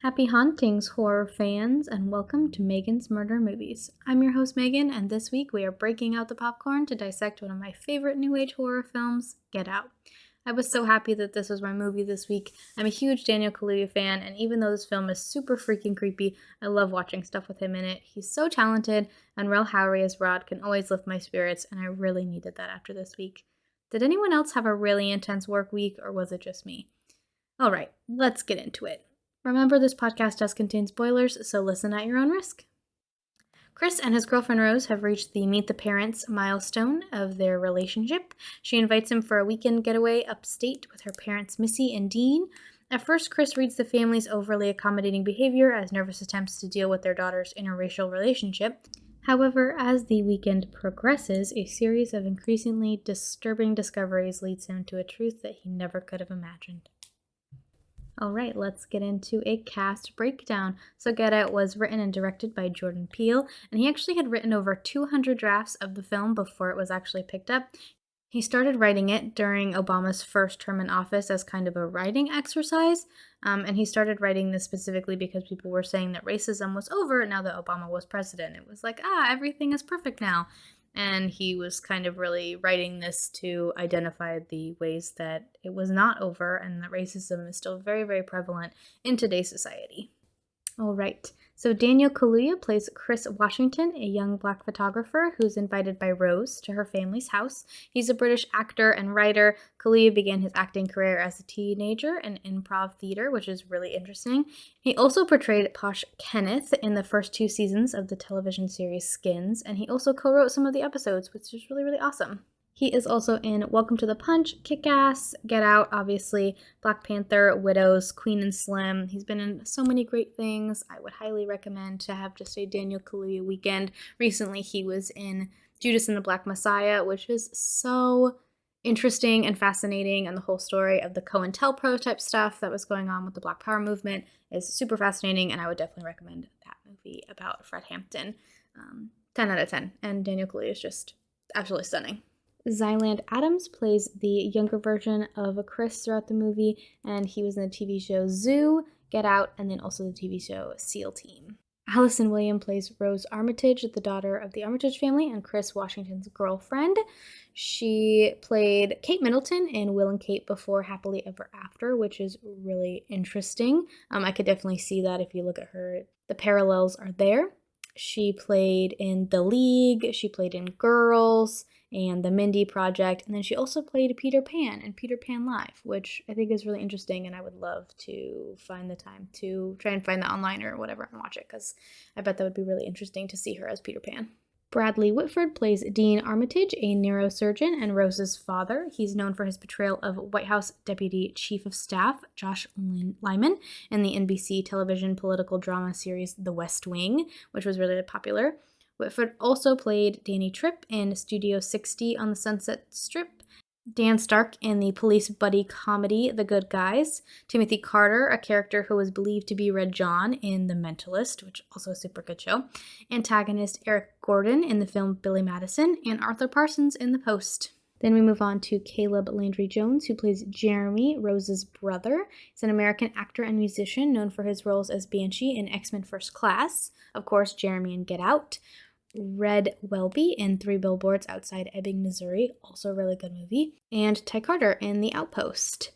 Happy hauntings, horror fans, and welcome to Megan's Murder Movies. I'm your host, Megan, and this week we are breaking out the popcorn to dissect one of my favorite new age horror films, Get Out. I was so happy that this was my movie this week. I'm a huge Daniel Kaluuya fan, and even though this film is super freaking creepy, I love watching stuff with him in it. He's so talented, and Rel Howery as Rod can always lift my spirits, and I really needed that after this week. Did anyone else have a really intense work week, or was it just me? Alright, let's get into it. Remember, this podcast does contain spoilers, so listen at your own risk. Chris and his girlfriend Rose have reached the meet the parents milestone of their relationship. She invites him for a weekend getaway upstate with her parents Missy and Dean. At first, Chris reads the family's overly accommodating behavior as nervous attempts to deal with their daughter's interracial relationship. However, as the weekend progresses, a series of increasingly disturbing discoveries leads him to a truth that he never could have imagined. Alright, let's get into a cast breakdown. So Get Out was written and directed by Jordan Peele, and he actually had written over 200 drafts of the film before it was actually picked up. He started writing it during Obama's first term in office as kind of a writing exercise, and he started writing this specifically because people were saying that racism was over now that Obama was president. It was like, everything is perfect now. And he was kind of really writing this to identify the ways that it was not over and that racism is still very, very prevalent in today's society. All right, so Daniel Kaluuya plays Chris Washington, a young black photographer who's invited by Rose to her family's house. He's a British actor and writer. Kaluuya began his acting career as a teenager in improv theater, which is really interesting. He also portrayed Posh Kenneth in the first 2 seasons of the television series Skins, and he also co-wrote some of the episodes, which is really, really awesome. He is also in Welcome to the Punch, Kick-Ass, Get Out, obviously, Black Panther, Widows, Queen and Slim. He's been in so many great things. I would highly recommend to have just a Daniel Kaluuya weekend. Recently, he was in Judas and the Black Messiah, which is so interesting and fascinating, and the whole story of the COINTELPRO type stuff that was going on with the Black Power movement is super fascinating, and I would definitely recommend that movie about Fred Hampton. 10 out of 10, and Daniel Kaluuya is just absolutely stunning. Zyland Adams plays the younger version of Chris throughout the movie, and he was in the TV show Zoo, Get Out, and then also the TV show SEAL Team. Allison William plays Rose Armitage, the daughter of the Armitage family and Chris Washington's girlfriend. She played Kate Middleton in Will and Kate before Happily Ever After, which is really interesting. I could definitely see that if you look at her. The parallels are there. She played in The League, she played in Girls, and The Mindy Project, and then she also played Peter Pan in Peter Pan Live, which I think is really interesting, and I would love to find the time to try and find that online or whatever and watch it, because I bet that would be really interesting to see her as Peter Pan. Bradley Whitford plays Dean Armitage, a neurosurgeon and Rose's father. He's known for his portrayal of White House Deputy Chief of Staff Josh Lyman in the NBC television political drama series The West Wing, which was really popular. Whitford also played Danny Tripp in Studio 60 on the Sunset Strip, Dan Stark in the police buddy comedy The Good Guys, Timothy Carter, a character who was believed to be Red John in The Mentalist, which also a super good show, antagonist Eric Gordon in the film Billy Madison, and Arthur Parsons in The Post. Then we move on to Caleb Landry Jones, who plays Jeremy, Rose's brother. He's an American actor and musician known for his roles as Banshee in X-Men First Class, of course, Jeremy in Get Out. Red Welby in 3 Billboards Outside Ebbing, Missouri, also a really good movie, and Ty Carter in The Outpost.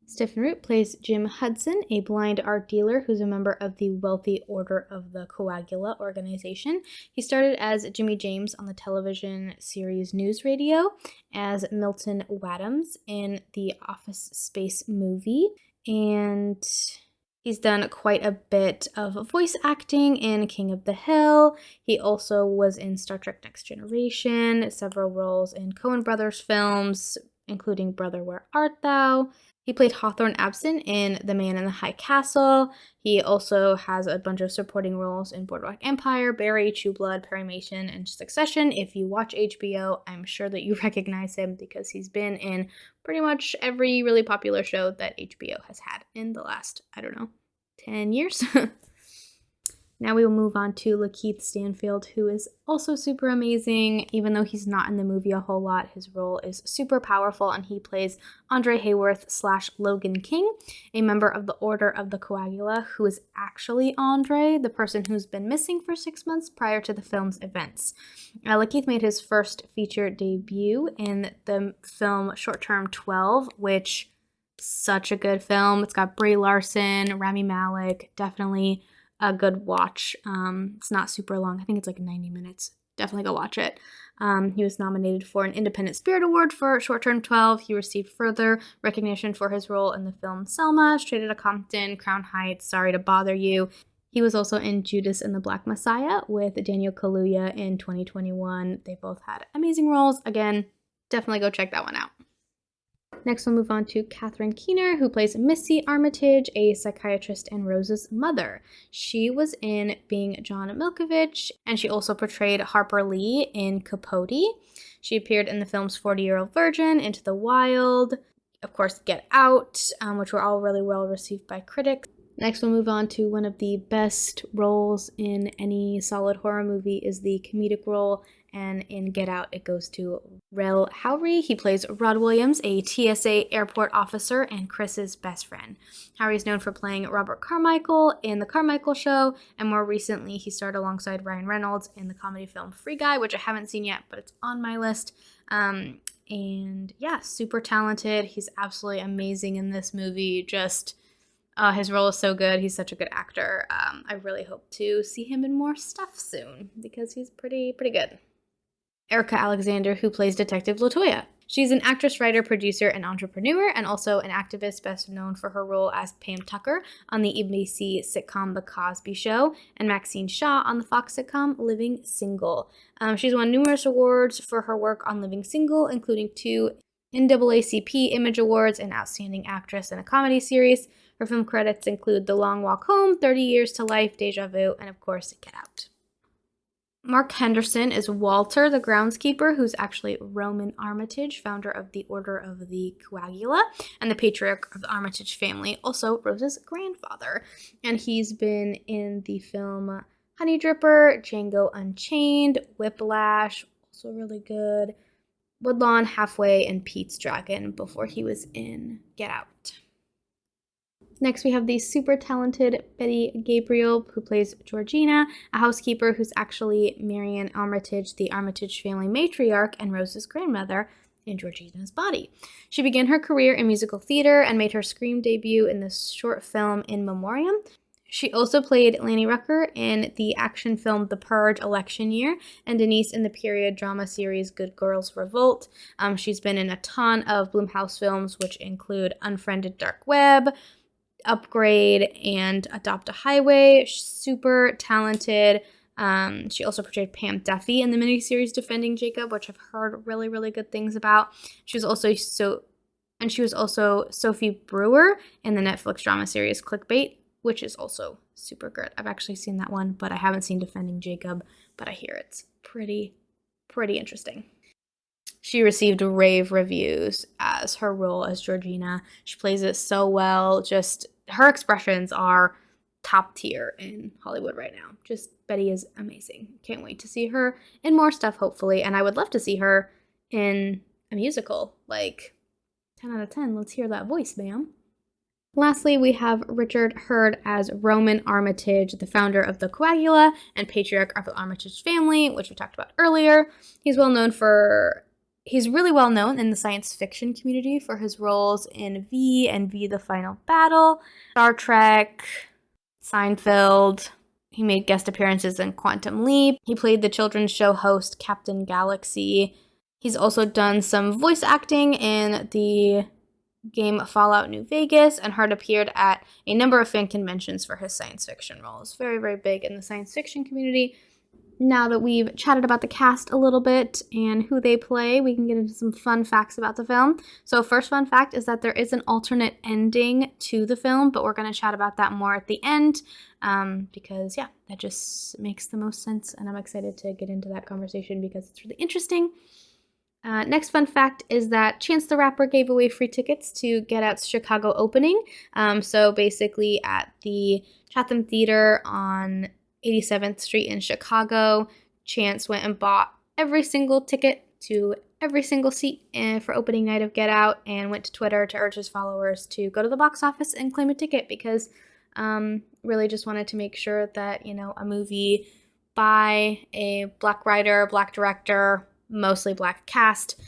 Stephen Root plays Jim Hudson, a blind art dealer who's a member of the Wealthy Order of the Coagula organization. He started as Jimmy James on the television series News Radio, as Milton Wadhams in the Office Space movie, and he's done quite a bit of voice acting in King of the Hill. He also was in Star Trek Next Generation, several roles in Coen Brothers films, including Brother, Where Art Thou? He played Hawthorne Abson in The Man in the High Castle. He also has a bunch of supporting roles in Boardwalk Empire, Barry, True Blood, Perry Mason, and Succession. If you watch HBO, I'm sure that you recognize him because he's been in pretty much every really popular show that HBO has had in the last, 10 years. Now we will move on to Lakeith Stanfield, who is also super amazing. Even though he's not in the movie a whole lot, his role is super powerful, and he plays Andre Hayworth / Logan King, a member of the Order of the Coagula, who is actually Andre, the person who's been missing for 6 months prior to the film's events. Lakeith made his first feature debut in the film Short Term 12, which such a good film. It's got Brie Larson, Rami Malek, definitely a good watch. It's not super long. I think it's like 90 minutes. Definitely go watch it. He was nominated for an Independent Spirit Award for Short Term 12. He received further recognition for his role in the film Selma, Straight Outta Compton, Crown Heights, Sorry to Bother You. He was also in Judas and the Black Messiah with Daniel Kaluuya in 2021. They both had amazing roles. Again, definitely go check that one out. Next, we'll move on to Catherine Keener, who plays Missy Armitage, a psychiatrist and Rose's mother. She was in Being John Milkovich, and she also portrayed Harper Lee in Capote. She appeared in the films 40-Year-Old Virgin, Into the Wild, of course, Get Out, which were all really well received by critics. Next, we'll move on to one of the best roles in any solid horror movie is the comedic role, and in Get Out, it goes to Rel Howery. He plays Rod Williams, a TSA airport officer and Chris's best friend. Howery is known for playing Robert Carmichael in The Carmichael Show, and more recently, he starred alongside Ryan Reynolds in the comedy film Free Guy, which I haven't seen yet, but it's on my list. And yeah, super talented. He's absolutely amazing in this movie. Just his role is so good. He's such a good actor. I really hope to see him in more stuff soon because he's pretty good. Erica Alexander, who plays Detective LaToya. She's an actress, writer, producer, and entrepreneur, and also an activist best known for her role as Pam Tucker on the ABC sitcom The Cosby Show, and Maxine Shaw on the Fox sitcom Living Single. She's won numerous awards for her work on Living Single, including 2 NAACP Image Awards and Outstanding Actress in a Comedy Series. Her film credits include The Long Walk Home, 30 Years to Life, Deja Vu, and of course, Get Out. Mark Henderson is Walter, the groundskeeper, who's actually Roman Armitage, founder of the Order of the Coagula, and the patriarch of the Armitage family, also Rose's grandfather. And he's been in the film Honey Dripper, Django Unchained, Whiplash, also really good, Woodlawn, Halfway, and Pete's Dragon before he was in Get Out. Next, we have the super talented Betty Gabriel, who plays Georgina, a housekeeper who's actually Marian Armitage, the Armitage family matriarch and Rose's grandmother, in Georgina's body. She began her career in musical theater and made her screen debut in the short film In Memoriam. She also played Lanny Rucker in the action film The Purge election year and Denise in the period drama series Good Girls Revolt. She's been in a ton of Blumhouse films, which include Unfriended Dark Web, Upgrade, and Adopt a Highway. Super talented. She also portrayed Pam Duffy in the miniseries Defending Jacob, which I've heard really, really good things about. She was also Sophie Brewer in the Netflix drama series Clickbait, which is also super good. I've actually seen that one, but I haven't seen Defending Jacob, but I hear it's pretty interesting. She received rave reviews as her role as Georgina. She plays it so well. Just her expressions are top tier in Hollywood right now. Just Betty is amazing. Can't wait to see her in more stuff, hopefully. And I would love to see her in a musical. Like, 10 out of 10. Let's hear that voice, ma'am. Lastly, we have Richard Hurd as Roman Armitage, the founder of the Coagula and patriarch of the Armitage family, which we talked about earlier. He's really well known in the science fiction community for his roles in V and V the Final Battle, Star Trek, Seinfeld. He made guest appearances in Quantum Leap. He played the children's show host Captain Galaxy. He's also done some voice acting in the game Fallout New Vegas, and Hurd appeared at a number of fan conventions for his science fiction roles. Very, very big in the science fiction community. Now that we've chatted about the cast a little bit and who they play, we can get into some fun facts about the film. So first fun fact is that there is an alternate ending to the film, but we're going to chat about that more at the end because, yeah, that just makes the most sense, and I'm excited to get into that conversation because it's really interesting. Next fun fact is that Chance the Rapper gave away free tickets to Get Out's Chicago opening. So basically at the Chatham Theater on 87th Street in Chicago. Chance went and bought every single ticket to every single seat for opening night of Get Out and went to Twitter to urge his followers to go to the box office and claim a ticket because really just wanted to make sure that, a movie by a Black writer, Black director, mostly Black cast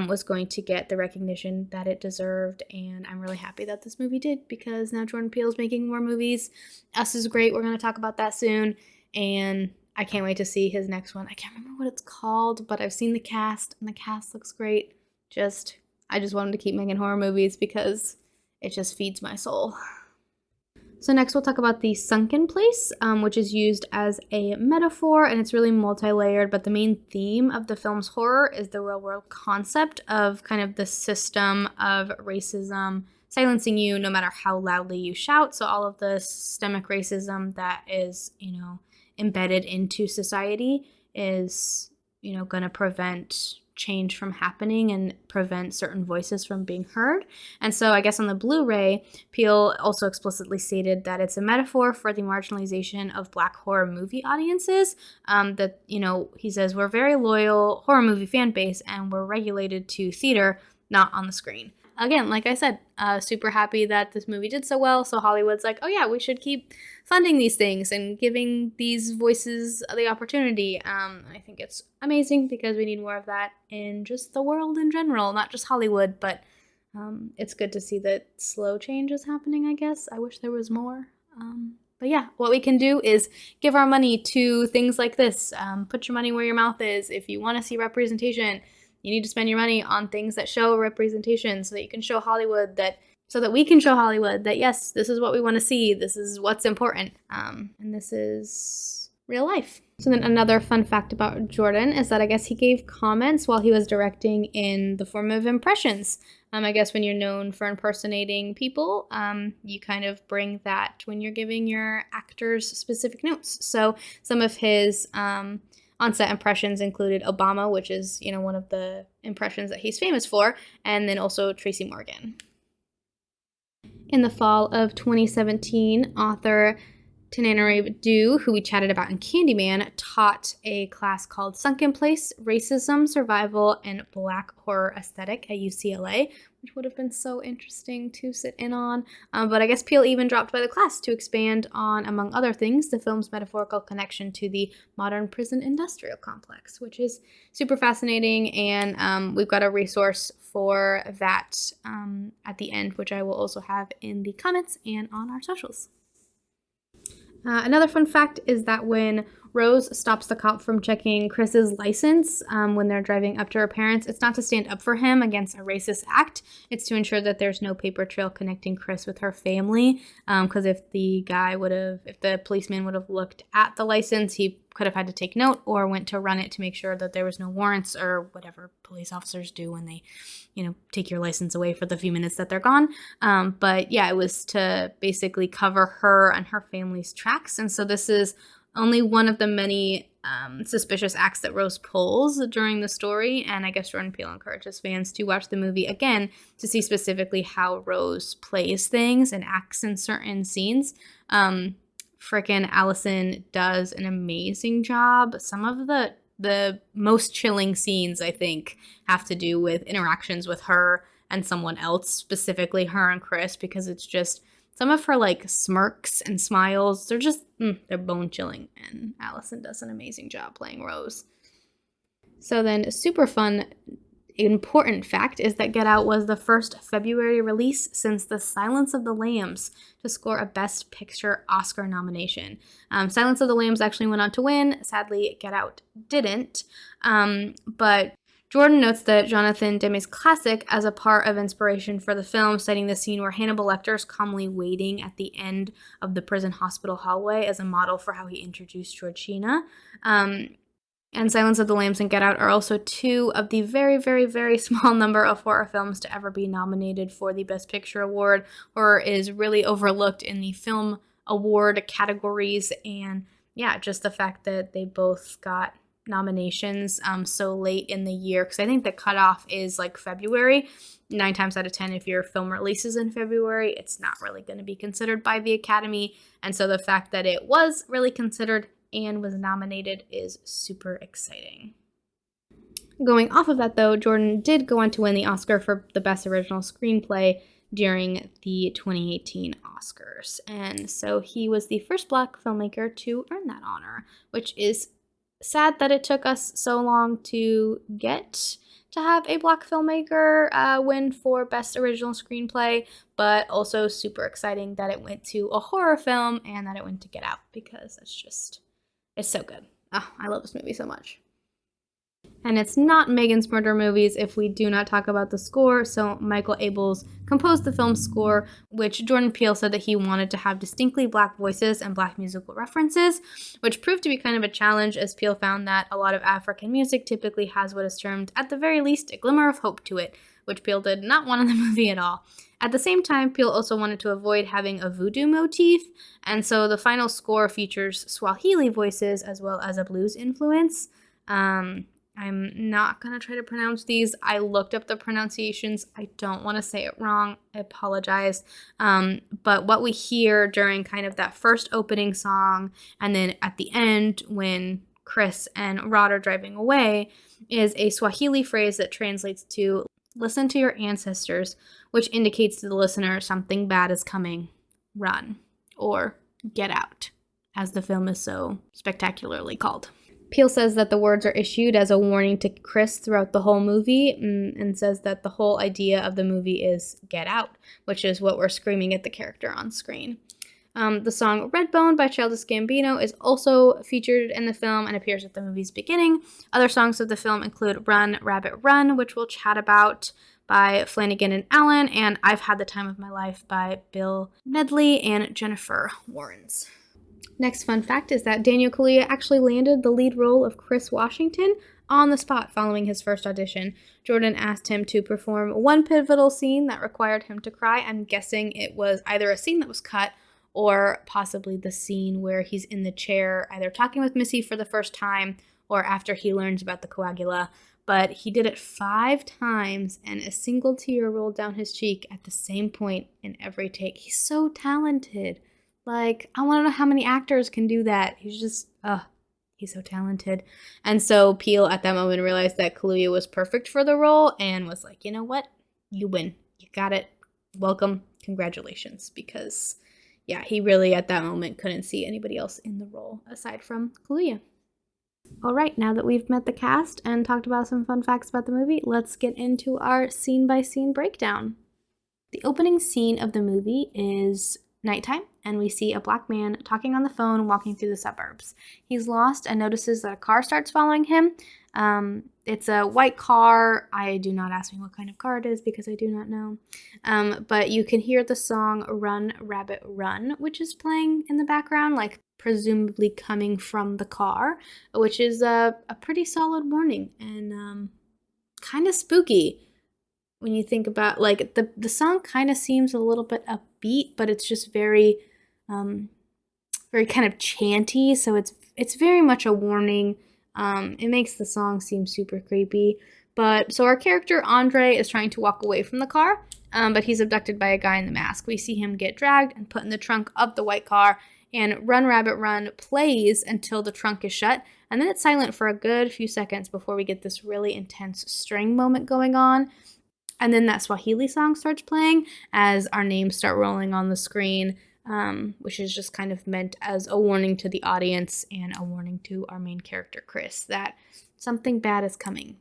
was going to get the recognition that it deserved. And I'm really happy that this movie did because now Jordan Peele is making more movies. Us is great. We're going to talk about that soon. And I can't wait to see his next one. I can't remember what it's called, but I've seen the cast, and the cast looks great. I just want him to keep making horror movies because it just feeds my soul. So next we'll talk about the sunken place, which is used as a metaphor, and it's really multi-layered, but the main theme of the film's horror is the real-world concept of kind of the system of racism silencing you no matter how loudly you shout. So all of the systemic racism that is, embedded into society is, going to prevent change from happening and prevent certain voices from being heard. And so I guess on the Blu-ray, Peele also explicitly stated that it's a metaphor for the marginalization of Black horror movie audiences. That, he says, we're a very loyal horror movie fan base and we're regulated to theater, not on the screen. Again, like I said, super happy that this movie did so well. So Hollywood's like, oh yeah, we should keep funding these things and giving these voices the opportunity. I think it's amazing because we need more of that in just the world in general, not just Hollywood, but it's good to see that slow change is happening, I guess. I wish there was more. But yeah, what we can do is give our money to things like this. Put your money where your mouth is. If you want to see representation, you need to spend your money on things that show representation so that you can show Hollywood so that we can show Hollywood that, yes, this is what we want to see. This is what's important. And this is real life. So then another fun fact about Jordan is that I guess he gave comments while he was directing in the form of impressions. I guess when you're known for impersonating people, you kind of bring that when you're giving your actors specific notes. So some of his on-set impressions included Obama, which is, one of the impressions that he's famous for, and then also Tracy Morgan. In the fall of 2017, author Tananarive Due, who we chatted about in Candyman, taught a class called Sunken Place, Racism, Survival, and Black Horror Aesthetic at UCLA, which would have been so interesting to sit in on. But I guess Peele even dropped by the class to expand on, among other things, the film's metaphorical connection to the modern prison industrial complex, which is super fascinating. And we've got a resource for that at the end, which I will also have in the comments and on our socials. Another fun fact is that when Rose stops the cop from checking Chris's license when they're driving up to her parents, it's not to stand up for him against a racist act. It's to ensure that there's no paper trail connecting Chris with her family. Because if the policeman would have looked at the license, he could have had to take note or went to run it to make sure that there was no warrants or whatever police officers do when they, take your license away for the few minutes that they're gone. But yeah, it was to basically cover her and her family's tracks. And so this is only one of the many suspicious acts that Rose pulls during the story. And I guess Jordan Peele encourages fans to watch the movie again to see specifically how Rose plays things and acts in certain scenes. Frickin' Allison does an amazing job. Some of the most chilling scenes, I think, have to do with interactions with her and someone else, specifically her and Chris, because it's just some of her smirks and smiles. They're bone chilling, and Allison does an amazing job playing Rose. So then, super fun, important fact is that Get Out was the first February release since The Silence of the Lambs to score a Best Picture Oscar nomination. Silence of the Lambs actually went on to win. Sadly, Get Out didn't. But Jordan notes that Jonathan Demme's classic as a part of inspiration for the film, citing the scene where Hannibal Lecter is calmly waiting at the end of the prison hospital hallway as a model for how he introduced Georgina. And Silence of the Lambs and Get Out are also two of the very, very, very small number of horror films to ever be nominated for the Best Picture Award. Horror is really overlooked in the film award categories. And yeah, just the fact that they both got nominations so late in the year, because I think the cutoff is February. 9 times out of 10, if your film releases in February, it's not really going to be considered by the Academy. And so the fact that it was really considered and was nominated is super exciting. Going off of that, though, Jordan did go on to win the Oscar for the Best Original Screenplay during the 2018 Oscars. And so he was the first Black filmmaker to earn that honor, which is sad that it took us so long to get to have a Black filmmaker win for Best Original Screenplay, but also super exciting that it went to a horror film and that it went to Get Out, because it's so good. Oh, I love this movie so much. And it's not Megan's Murder Movies if we do not talk about the score. So Michael Abels composed the film's score, which Jordan Peele said that he wanted to have distinctly Black voices and Black musical references, which proved to be kind of a challenge, as Peele found that a lot of African music typically has what is termed, at the very least, a glimmer of hope to it, which Peele did not want in the movie at all. At the same time, Peele also wanted to avoid having a voodoo motif, and so the final score features Swahili voices as well as a blues influence. I'm not going to try to pronounce these. I looked up the pronunciations. I don't want to say it wrong. I apologize. But what we hear during kind of that first opening song, and then at the end when Chris and Rod are driving away, is a Swahili phrase that translates to "listen to your ancestors," which indicates to the listener something bad is coming. Run, or get out, as the film is so spectacularly called. Peele says that the words are issued as a warning to Chris throughout the whole movie, and says that the whole idea of the movie is get out, which is what we're screaming at the character on screen. The song Redbone by Childish Gambino is also featured in the film and appears at the movie's beginning. Other songs of the film include Run, Rabbit, Run, which we'll chat about, by Flanagan and Allen, and I've Had the Time of My Life by Bill Medley and Jennifer Warrens. Next fun fact is that Daniel Kaluuya actually landed the lead role of Chris Washington on the spot following his first audition. Jordan asked him to perform one pivotal scene that required him to cry. I'm guessing it was either a scene that was cut or possibly the scene where he's in the chair either talking with Missy for the first time or after he learns about the coagula. But he did it 5 times and a single tear rolled down his cheek at the same point in every take. He's so talented. Like, I want to know how many actors can do that. He's so talented. And so Peele at that moment realized that Kaluuya was perfect for the role and was like, you know what? You win. You got it. Welcome. Congratulations. Because, yeah, he really at that moment couldn't see anybody else in the role aside from Kaluuya. All right, now that we've met the cast and talked about some fun facts about the movie, let's get into our scene-by-scene breakdown. The opening scene of the movie is nighttime, and we see a Black man talking on the phone walking through the suburbs. He's lost and notices that a car starts following him. It's a white car. I do not ask me what kind of car it is because I do not know. But you can hear the song Run, Rabbit, Run, which is playing in the background, like presumably coming from the car, which is a pretty solid warning and kind of spooky. When you think about, like, the song kind of seems a little bit upbeat, but it's just very kind of chanty, so it's very much a warning. It makes the song seem super creepy. But so our character Andre is trying to walk away from the car, but he's abducted by a guy in the mask. We see him get dragged and put in the trunk of the white car, and Run Rabbit Run plays until the trunk is shut, and then it's silent for a good few seconds before we get this really intense string moment going on. And then that Swahili song starts playing as our names start rolling on the screen, which is just kind of meant as a warning to the audience and a warning to our main character, Chris, that something bad is coming.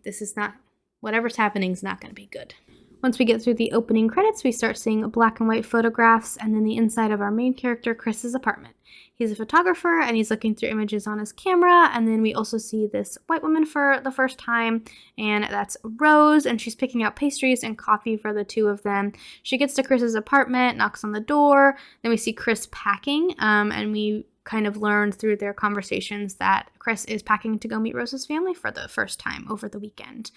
Whatever's happening is not going to be good. Once we get through the opening credits, we start seeing black and white photographs and then the inside of our main character, Chris's apartment. He's a photographer and he's looking through images on his camera, and then we also see this white woman for the first time, and that's Rose, and she's picking out pastries and coffee for the two of them. She gets to Chris's apartment, knocks on the door, then we see Chris packing, and we kind of learned through their conversations that Chris is packing to go meet Rose's family for the first time over the weekend.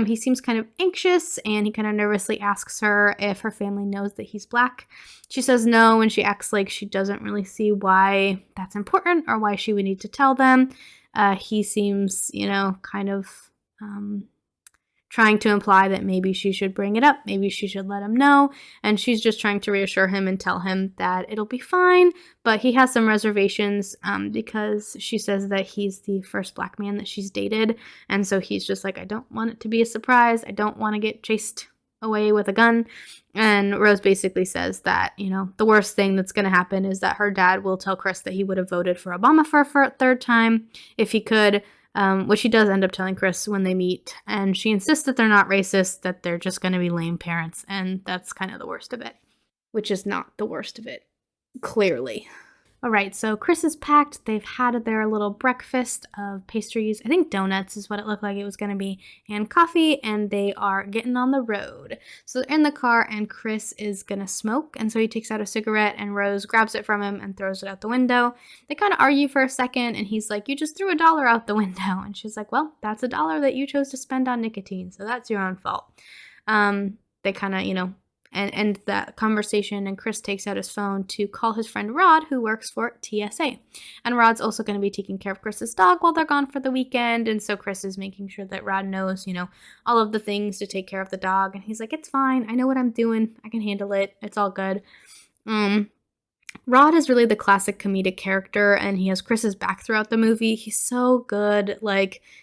He seems kind of anxious, and he kind of nervously asks her if her family knows that he's Black. She says no, and she acts like she doesn't really see why that's important or why she would need to tell them. He seems, kind of trying to imply that maybe she should bring it up, maybe she should let him know, and she's just trying to reassure him and tell him that it'll be fine, but he has some reservations because she says that he's the first black man that she's dated, and so he's just like, I don't want it to be a surprise, I don't want to get chased away with a gun. And Rose basically says that, the worst thing that's going to happen is that her dad will tell Chris that he would have voted for Obama for a third time if he could, which he does end up telling Chris when they meet. And she insists that they're not racist, that they're just going to be lame parents. And that's kind of the worst of it, which is not the worst of it, clearly. All right, so Chris is packed. They've had their little breakfast of pastries. I think donuts is what it looked like it was going to be, and coffee, and they are getting on the road. So they're in the car, and Chris is going to smoke, and so he takes out a cigarette, and Rose grabs it from him and throws it out the window. They kind of argue for a second, and he's like, you just threw $1 out the window. And she's like, well, that's $1 that you chose to spend on nicotine, so that's your own fault. They kind of, and that conversation, and Chris takes out his phone to call his friend Rod, who works for TSA. And Rod's also going to be taking care of Chris's dog while they're gone for the weekend, and so Chris is making sure that Rod knows, all of the things to take care of the dog, and he's like, it's fine, I know what I'm doing, I can handle it, it's all good. Rod is really the classic comedic character, and he has Chris's back throughout the movie. He's so good,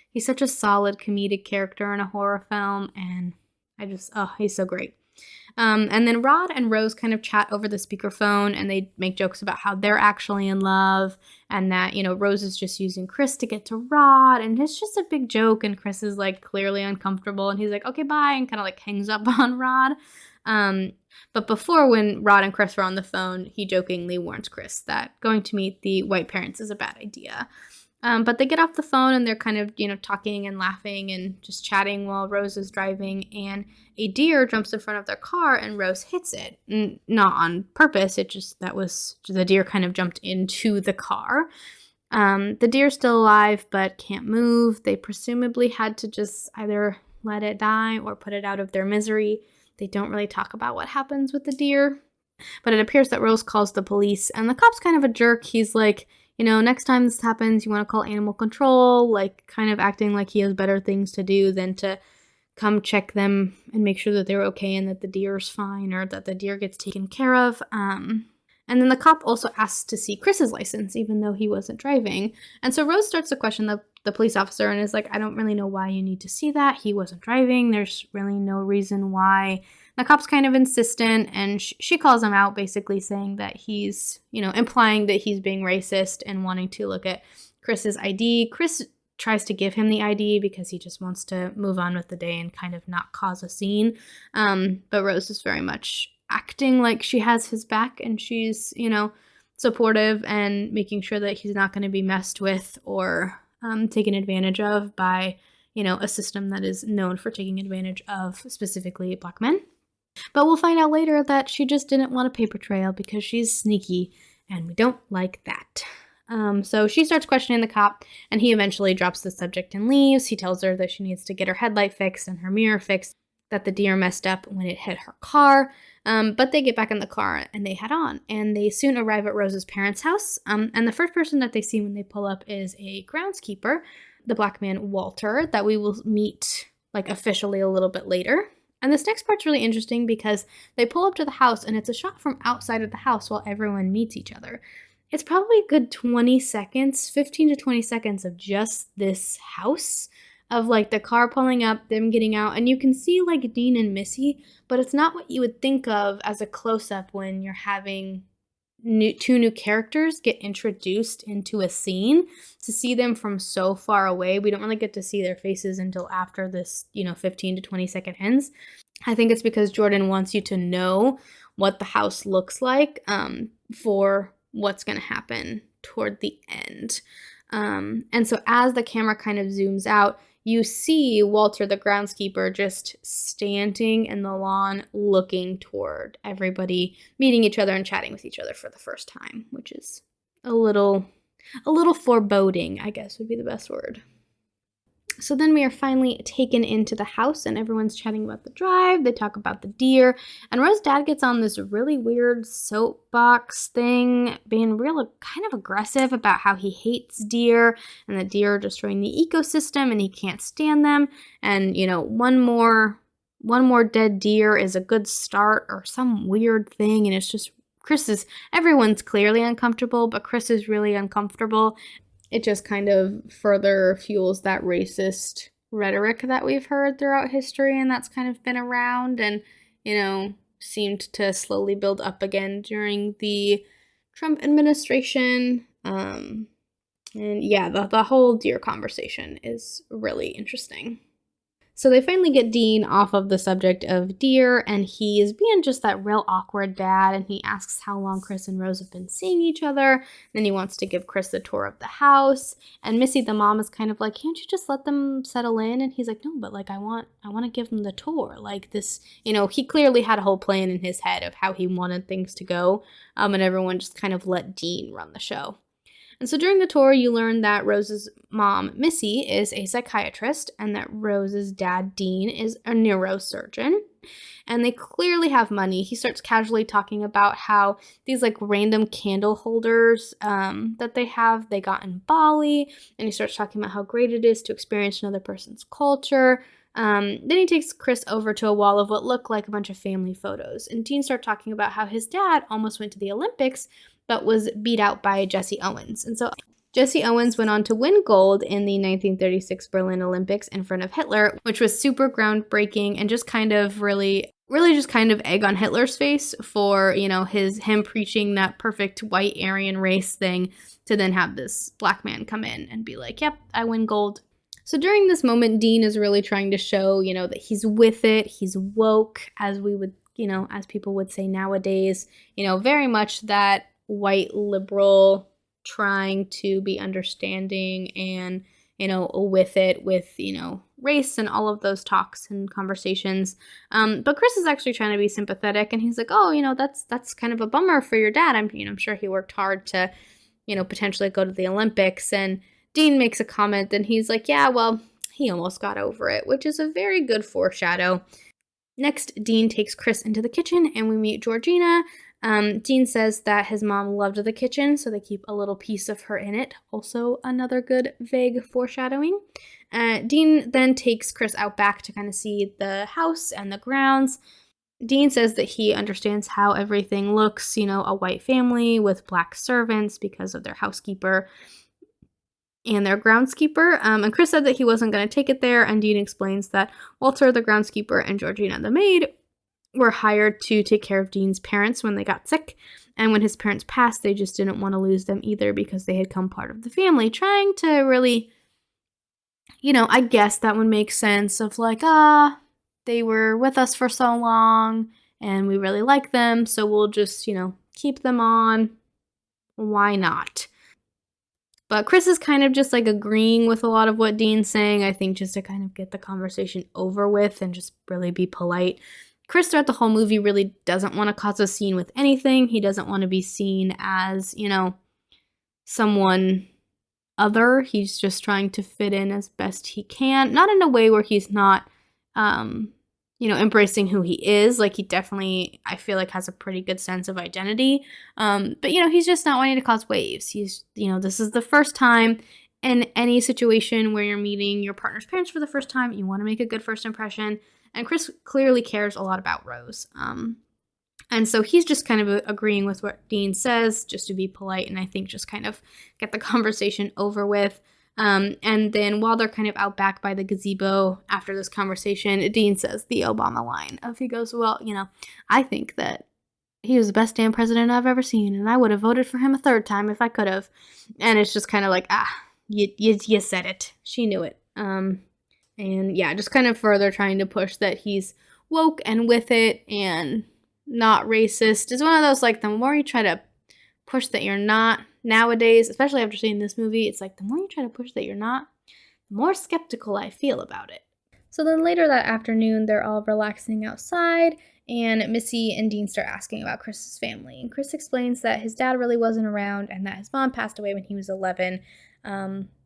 he's such a solid comedic character in a horror film, and he's so great. And then Rod and Rose kind of chat over the speakerphone, and they make jokes about how they're actually in love, and that, Rose is just using Chris to get to Rod, and it's just a big joke, and Chris is clearly uncomfortable, and he's like, okay, bye, and kind of hangs up on Rod. But before, when Rod and Chris were on the phone, he jokingly warns Chris that going to meet the white parents is a bad idea. But they get off the phone, and they're kind of, talking and laughing and just chatting while Rose is driving, and a deer jumps in front of their car, and Rose hits it. Not on purpose, the deer kind of jumped into the car. The deer's still alive, but can't move. They presumably had to just either let it die or put it out of their misery. They don't really talk about what happens with the deer, but it appears that Rose calls the police, and the cop's kind of a jerk. He's like, next time this happens, you want to call animal control, kind of acting like he has better things to do than to come check them and make sure that they're okay and that the deer's fine or that the deer gets taken care of. And then the cop also asks to see Chris's license, even though he wasn't driving. And so Rose starts to question the police officer and is like, I don't really know why you need to see that. He wasn't driving. There's really no reason why. The cop's kind of insistent, and she calls him out, basically saying that he's, implying that he's being racist and wanting to look at Chris's ID. Chris tries to give him the ID because he just wants to move on with the day and kind of not cause a scene. But Rose is very much acting like she has his back, and she's, supportive and making sure that he's not going to be messed with or taken advantage of by, a system that is known for taking advantage of specifically black men. But we'll find out later that she just didn't want a paper trail because she's sneaky, and we don't like that. So she starts questioning the cop, and he eventually drops the subject and leaves. He tells her that she needs to get her headlight fixed and her mirror fixed, that the deer messed up when it hit her car. But they get back in the car and they head on, and they soon arrive at Rose's parents' house. And the first person that they see when they pull up is a groundskeeper, the black man Walter, that we will meet officially a little bit later. And this next part's really interesting because they pull up to the house, and it's a shot from outside of the house while everyone meets each other. It's probably a good 20 seconds, 15 to 20 seconds of just this house, of the car pulling up, them getting out, and you can see Dean and Missy, but it's not what you would think of as a close-up when you're having two new characters get introduced into a scene. To see them from so far away, we don't really get to see their faces until after this 15 to 20 second ends. I think it's because Jordan wants you to know what the house looks like for what's going to happen toward the end. And so as the camera kind of zooms out, you see Walter, the groundskeeper, just standing in the lawn looking toward everybody, meeting each other and chatting with each other for the first time, which is a little foreboding, I guess would be the best word. So then we are finally taken into the house and everyone's chatting about the drive. They talk about the deer. And Rose's dad gets on this really weird soapbox thing, being real kind of aggressive about how he hates deer and the deer are destroying the ecosystem and he can't stand them. And, one more dead deer is a good start or some weird thing. And it's just everyone's clearly uncomfortable, but Chris is really uncomfortable. It just kind of further fuels that racist rhetoric that we've heard throughout history and that's kind of been around and, seemed to slowly build up again during the Trump administration. And yeah, the whole deer conversation is really interesting. So they finally get Dean off of the subject of deer, and he is being just that real awkward dad, and he asks how long Chris and Rose have been seeing each other. Then he wants to give Chris the tour of the house, and Missy, the mom, is kind of like, can't you just let them settle in? And he's like, no, but I want to give them the tour. This, he clearly had a whole plan in his head of how he wanted things to go, and everyone just kind of let Dean run the show. And so during the tour, you learn that Rose's mom, Missy, is a psychiatrist and that Rose's dad, Dean, is a neurosurgeon. And they clearly have money. He starts casually talking about how these random candle holders that they got in Bali. And he starts talking about how great it is to experience another person's culture. Then he takes Chris over to a wall of what look like a bunch of family photos. And Dean starts talking about how his dad almost went to the Olympics but was beat out by Jesse Owens. And so Jesse Owens went on to win gold in the 1936 Berlin Olympics in front of Hitler, which was super groundbreaking and just kind of really just kind of egg on Hitler's face for, him preaching that perfect white Aryan race thing to then have this black man come in and be like, yep, I win gold. So during this moment, Dean is really trying to show, that he's with it, he's woke, as we would, as people would say nowadays, very much that white liberal trying to be understanding and, with it, with, race and all of those talks and conversations. But Chris is actually trying to be sympathetic and he's like, oh, that's kind of a bummer for your dad. I'm sure he worked hard to, potentially go to the Olympics. And Dean makes a comment and he's like, yeah, well, he almost got over it, which is a very good foreshadow. Next, Dean takes Chris into the kitchen and we meet Georgina. Dean says that his mom loved the kitchen, so they keep a little piece of her in it. Also another good vague foreshadowing. Dean then takes Chris out back to kind of see the house and the grounds. Dean says that he understands how everything looks, a white family with black servants because of their housekeeper and their groundskeeper. And Chris said that he wasn't going to take it there, and Dean explains that Walter, the groundskeeper, and Georgina, the maid, were hired to take care of Dean's parents when they got sick. And when his parents passed, they just didn't want to lose them either because they had come part of the family, trying to really, I guess that would make sense of they were with us for so long and we really like them, so we'll just, keep them on. Why not? But Chris is kind of just agreeing with a lot of what Dean's saying, I think just to kind of get the conversation over with and just really be polite. Chris throughout the whole movie really doesn't want to cause a scene with anything. He doesn't want to be seen as, someone other. He's just trying to fit in as best he can. Not in a way where he's not, embracing who he is. He definitely, I feel has a pretty good sense of identity. But, he's just not wanting to cause waves. He's, this is the first time in any situation where you're meeting your partner's parents for the first time. You want to make a good first impression. And Chris clearly cares a lot about Rose. And so he's just kind of agreeing with what Dean says, just to be polite, and I think just kind of get the conversation over with. And then while they're kind of out back by the gazebo after this conversation, Dean says the Obama line of, he goes, well, I think that he was the best damn president I've ever seen, and I would have voted for him a third time if I could have. And it's just kind of you said it. She knew it. And yeah, just kind of further trying to push that he's woke and with it and not racist. It's one of those, the more you try to push that you're not nowadays, especially after seeing this movie, it's the more you try to push that you're not, the more skeptical I feel about it. So then later that afternoon, they're all relaxing outside, and Missy and Dean start asking about Chris's family. And Chris explains that his dad really wasn't around and that his mom passed away when he was 11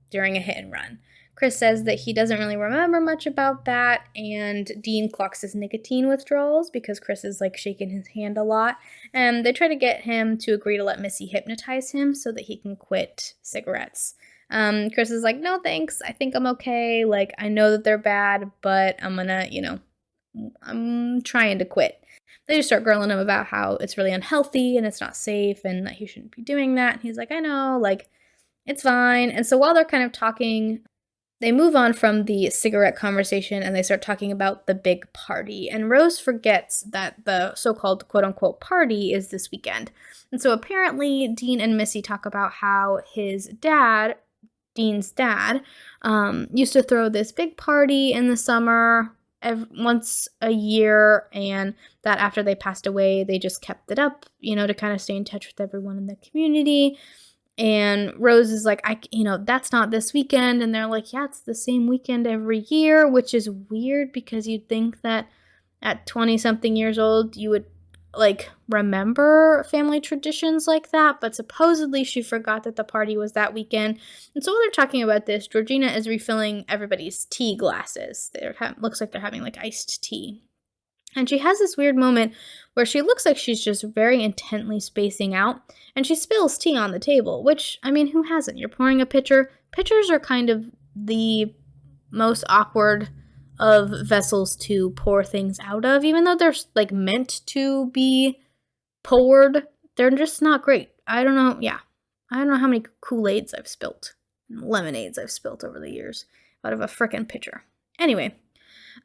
during a hit and run. Chris says that he doesn't really remember much about that, and Dean clocks his nicotine withdrawals because Chris is like shaking his hand a lot. And they try to get him to agree to let Missy hypnotize him so that he can quit cigarettes. Chris is like, no thanks, I think I'm okay. Like, I know that they're bad, but I'm gonna, I'm trying to quit. They just start grilling him about how it's really unhealthy and it's not safe and that he shouldn't be doing that. And he's like, I know, like, it's fine. And so while they're kind of talking, they move on from the cigarette conversation and they start talking about the big party. And Rose forgets that the so-called quote-unquote party is this weekend. And so apparently Dean and Missy talk about how his dad, Dean's dad, used to throw this big party in the summer once a year, and that after they passed away, they just kept it up, to kind of stay in touch with everyone in the community. And Rose is like, that's not this weekend. And they're like, yeah, it's the same weekend every year, which is weird because you'd think that at 20-something years old, you would, remember family traditions like that. But supposedly she forgot that the party was that weekend. And so while they're talking about this, Georgina is refilling everybody's tea glasses. Looks like they're having, iced tea. And she has this weird moment where she looks like she's just very intently spacing out, and she spills tea on the table, which, who hasn't? You're pouring a pitcher. Pitchers are kind of the most awkward of vessels to pour things out of, even though they're, meant to be poured. They're just not great. I don't know. Yeah. I don't know how many Kool-Aids I've spilt, lemonades I've spilt over the years out of a frickin' pitcher. Anyway.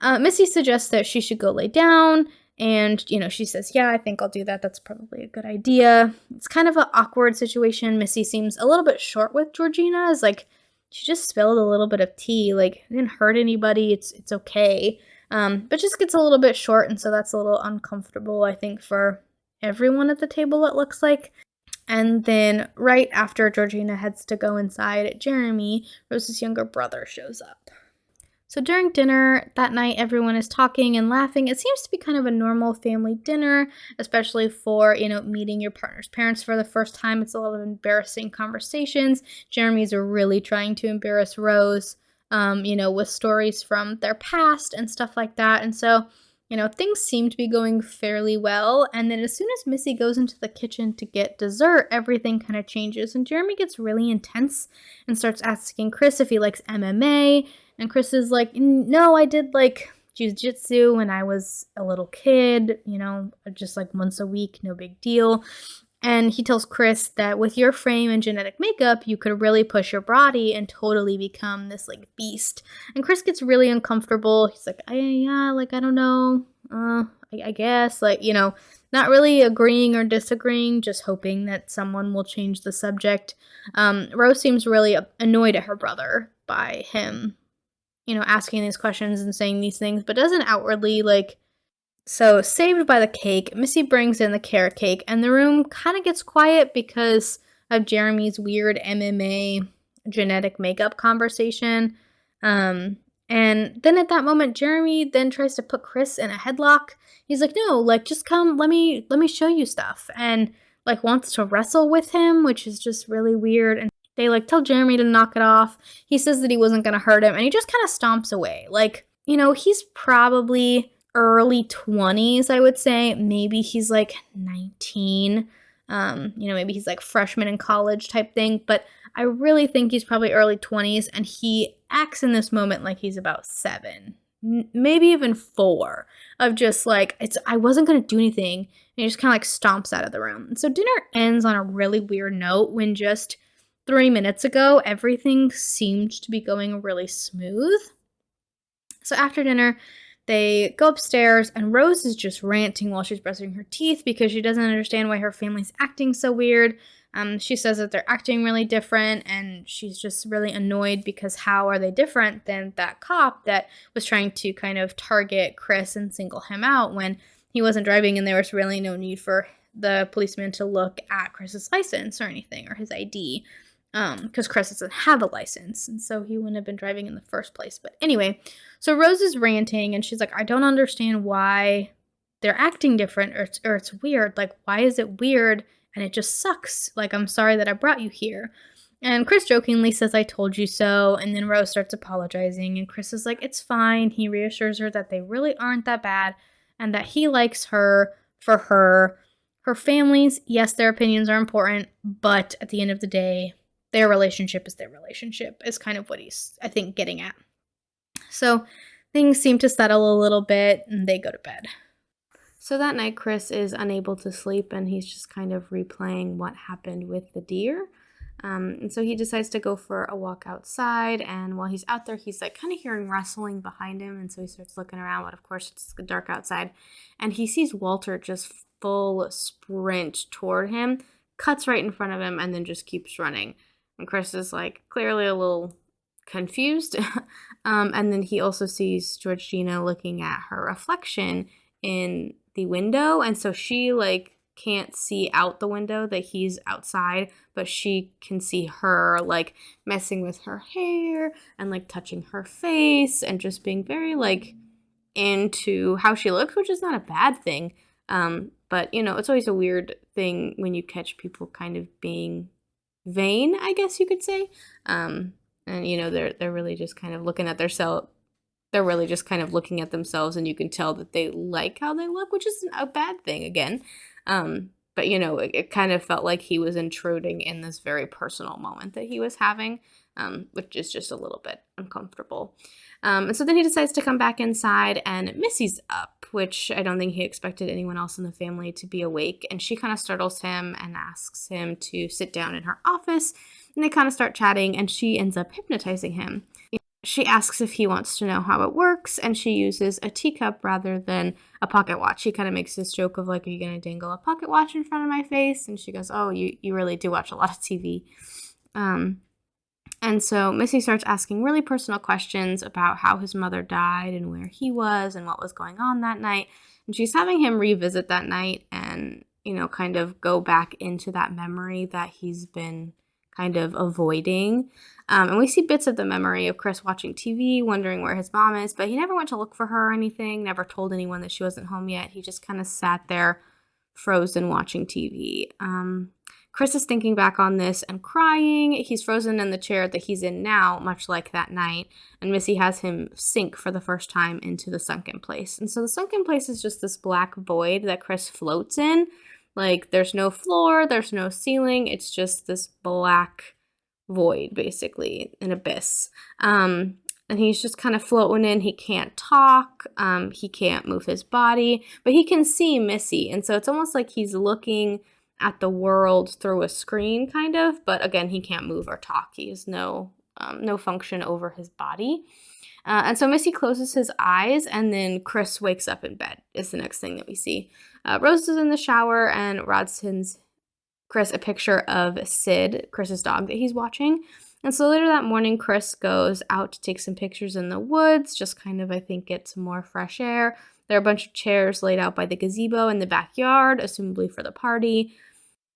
Missy suggests that she should go lay down, and, she says, yeah, I think I'll do that. That's probably a good idea. It's kind of an awkward situation. Missy seems a little bit short with Georgina. It's like, she just spilled a little bit of tea. It didn't hurt anybody. It's okay. But just gets a little bit short, and so that's a little uncomfortable, I think, for everyone at the table, it looks like. And then right after Georgina heads to go inside, Jeremy, Rose's younger brother, shows up. So during dinner that night, everyone is talking and laughing. It seems to be kind of a normal family dinner, especially for, meeting your partner's parents for the first time. It's a lot of embarrassing conversations. Jeremy's really trying to embarrass Rose, with stories from their past and stuff like that. And so, things seem to be going fairly well. And then as soon as Missy goes into the kitchen to get dessert, everything kind of changes. And Jeremy gets really intense and starts asking Chris if he likes MMA. And Chris is like, no, I did jiu-jitsu when I was a little kid, just once a week, no big deal. And he tells Chris that with your frame and genetic makeup, you could really push your body and totally become this beast. And Chris gets really uncomfortable. He's like, I don't know. I guess, not really agreeing or disagreeing, just hoping that someone will change the subject. Rose seems really annoyed at her brother by him asking these questions and saying these things, but doesn't outwardly, So, saved by the cake, Missy brings in the carrot cake, and the room kind of gets quiet because of Jeremy's weird MMA genetic makeup conversation. And then at that moment, Jeremy then tries to put Chris in a headlock. He's like, no, just come, let me show you stuff. And, wants to wrestle with him, which is just really weird. And they, tell Jeremy to knock it off. He says that he wasn't going to hurt him, and he just kind of stomps away. He's probably early 20s, I would say. Maybe he's, 19. Maybe he's, freshman in college type thing. But I really think he's probably early 20s, and he acts in this moment like he's about 7. Maybe even 4. Of just, I wasn't going to do anything. And he just kind of, stomps out of the room. And so dinner ends on a really weird note when just 3 minutes ago, everything seemed to be going really smooth. So after dinner, they go upstairs, and Rose is just ranting while she's brushing her teeth because she doesn't understand why her family's acting so weird. She says that they're acting really different, and she's just really annoyed because how are they different than that cop that was trying to kind of target Chris and single him out when he wasn't driving and there was really no need for the policeman to look at Chris's license or anything, or his ID. Because Chris doesn't have a license, and so he wouldn't have been driving in the first place. But anyway, so Rose is ranting, and she's like, I don't understand why they're acting different, or it's weird. Why is it weird, and it just sucks? I'm sorry that I brought you here. And Chris jokingly says, "I told you so." And then Rose starts apologizing. And Chris is like, "It's fine." He reassures her that they really aren't that bad and that he likes her for her. Her families, yes, their opinions are important. But at the end of the day, their relationship is their relationship, is kind of what he's, I think, getting at. So things seem to settle a little bit and they go to bed. So that night, Chris is unable to sleep and he's just kind of replaying what happened with the deer. And so he decides to go for a walk outside, and while he's out there, he's like kind of hearing rustling behind him, and so he starts looking around, but of course it's dark outside, and he sees Walter just full sprint toward him, cuts right in front of him, and then just keeps running. And Chris is like clearly a little confused. And then he also sees Georgina looking at her reflection in the window, and so she like can't see out the window that he's outside, but she can see her like messing with her hair and like touching her face and just being very like into how she looks, which is not a bad thing. But you know, it's always a weird thing when you catch people kind of being vain, I guess you could say. And you know, they're really just kind of looking at themselves. They're really just kind of looking at themselves, and you can tell that they like how they look, which isn't a bad thing again. But you know, it kind of felt like he was intruding in this very personal moment that he was having, which is just a little bit uncomfortable. And so then he decides to come back inside, and Missy's up, which I don't think he expected anyone else in the family to be awake. And she kind of startles him and asks him to sit down in her office, and they kind of start chatting, and she ends up hypnotizing him. She asks if he wants to know how it works, and she uses a teacup rather than a pocket watch. She kind of makes this joke of like, "Are you going to dangle a pocket watch in front of my face?" And she goes, "Oh, you really do watch a lot of TV." And so Missy starts asking really personal questions about how his mother died and where he was and what was going on that night. And she's having him revisit that night and, you know, kind of go back into that memory that he's been kind of avoiding. And we see bits of the memory of Chris watching TV, wondering where his mom is, but he never went to look for her or anything, never told anyone that she wasn't home yet. He just kind of sat there frozen watching TV. Chris is thinking back on this and crying. He's frozen in the chair that he's in now, much like that night. And Missy has him sink for the first time into the sunken place. And so the sunken place is just this black void that Chris floats in. Like, there's no floor, there's no ceiling. It's just this black void, basically, an abyss. And he's just kind of floating in. He can't talk. He can't move his body, but he can see Missy. And so it's almost like he's looking at the world through a screen, kind of. But again, he can't move or talk. He has no function over his body. And so Missy closes his eyes, and then Chris wakes up in bed is the next thing that we see. Rose is in the shower, and Rod sends Chris a picture of Sid, Chris's dog, that he's watching. And so later that morning, Chris goes out to take some pictures in the woods, just kind of, I think, get some more fresh air. There are a bunch of chairs laid out by the gazebo in the backyard, assumably for the party.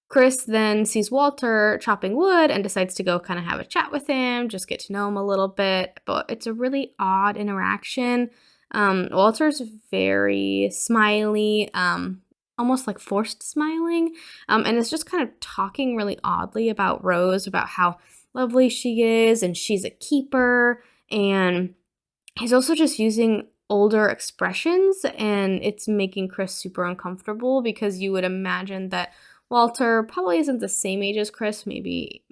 Chris then sees Walter chopping wood and decides to go kind of have a chat with him, just get to know him a little bit. But it's a really odd interaction. Walter's very smiley, almost like forced smiling, and is just kind of talking really oddly about Rose, about how lovely she is, and she's a keeper, and he's also just using older expressions, and it's making Chris super uncomfortable because you would imagine that Walter probably isn't the same age as Chris, maybe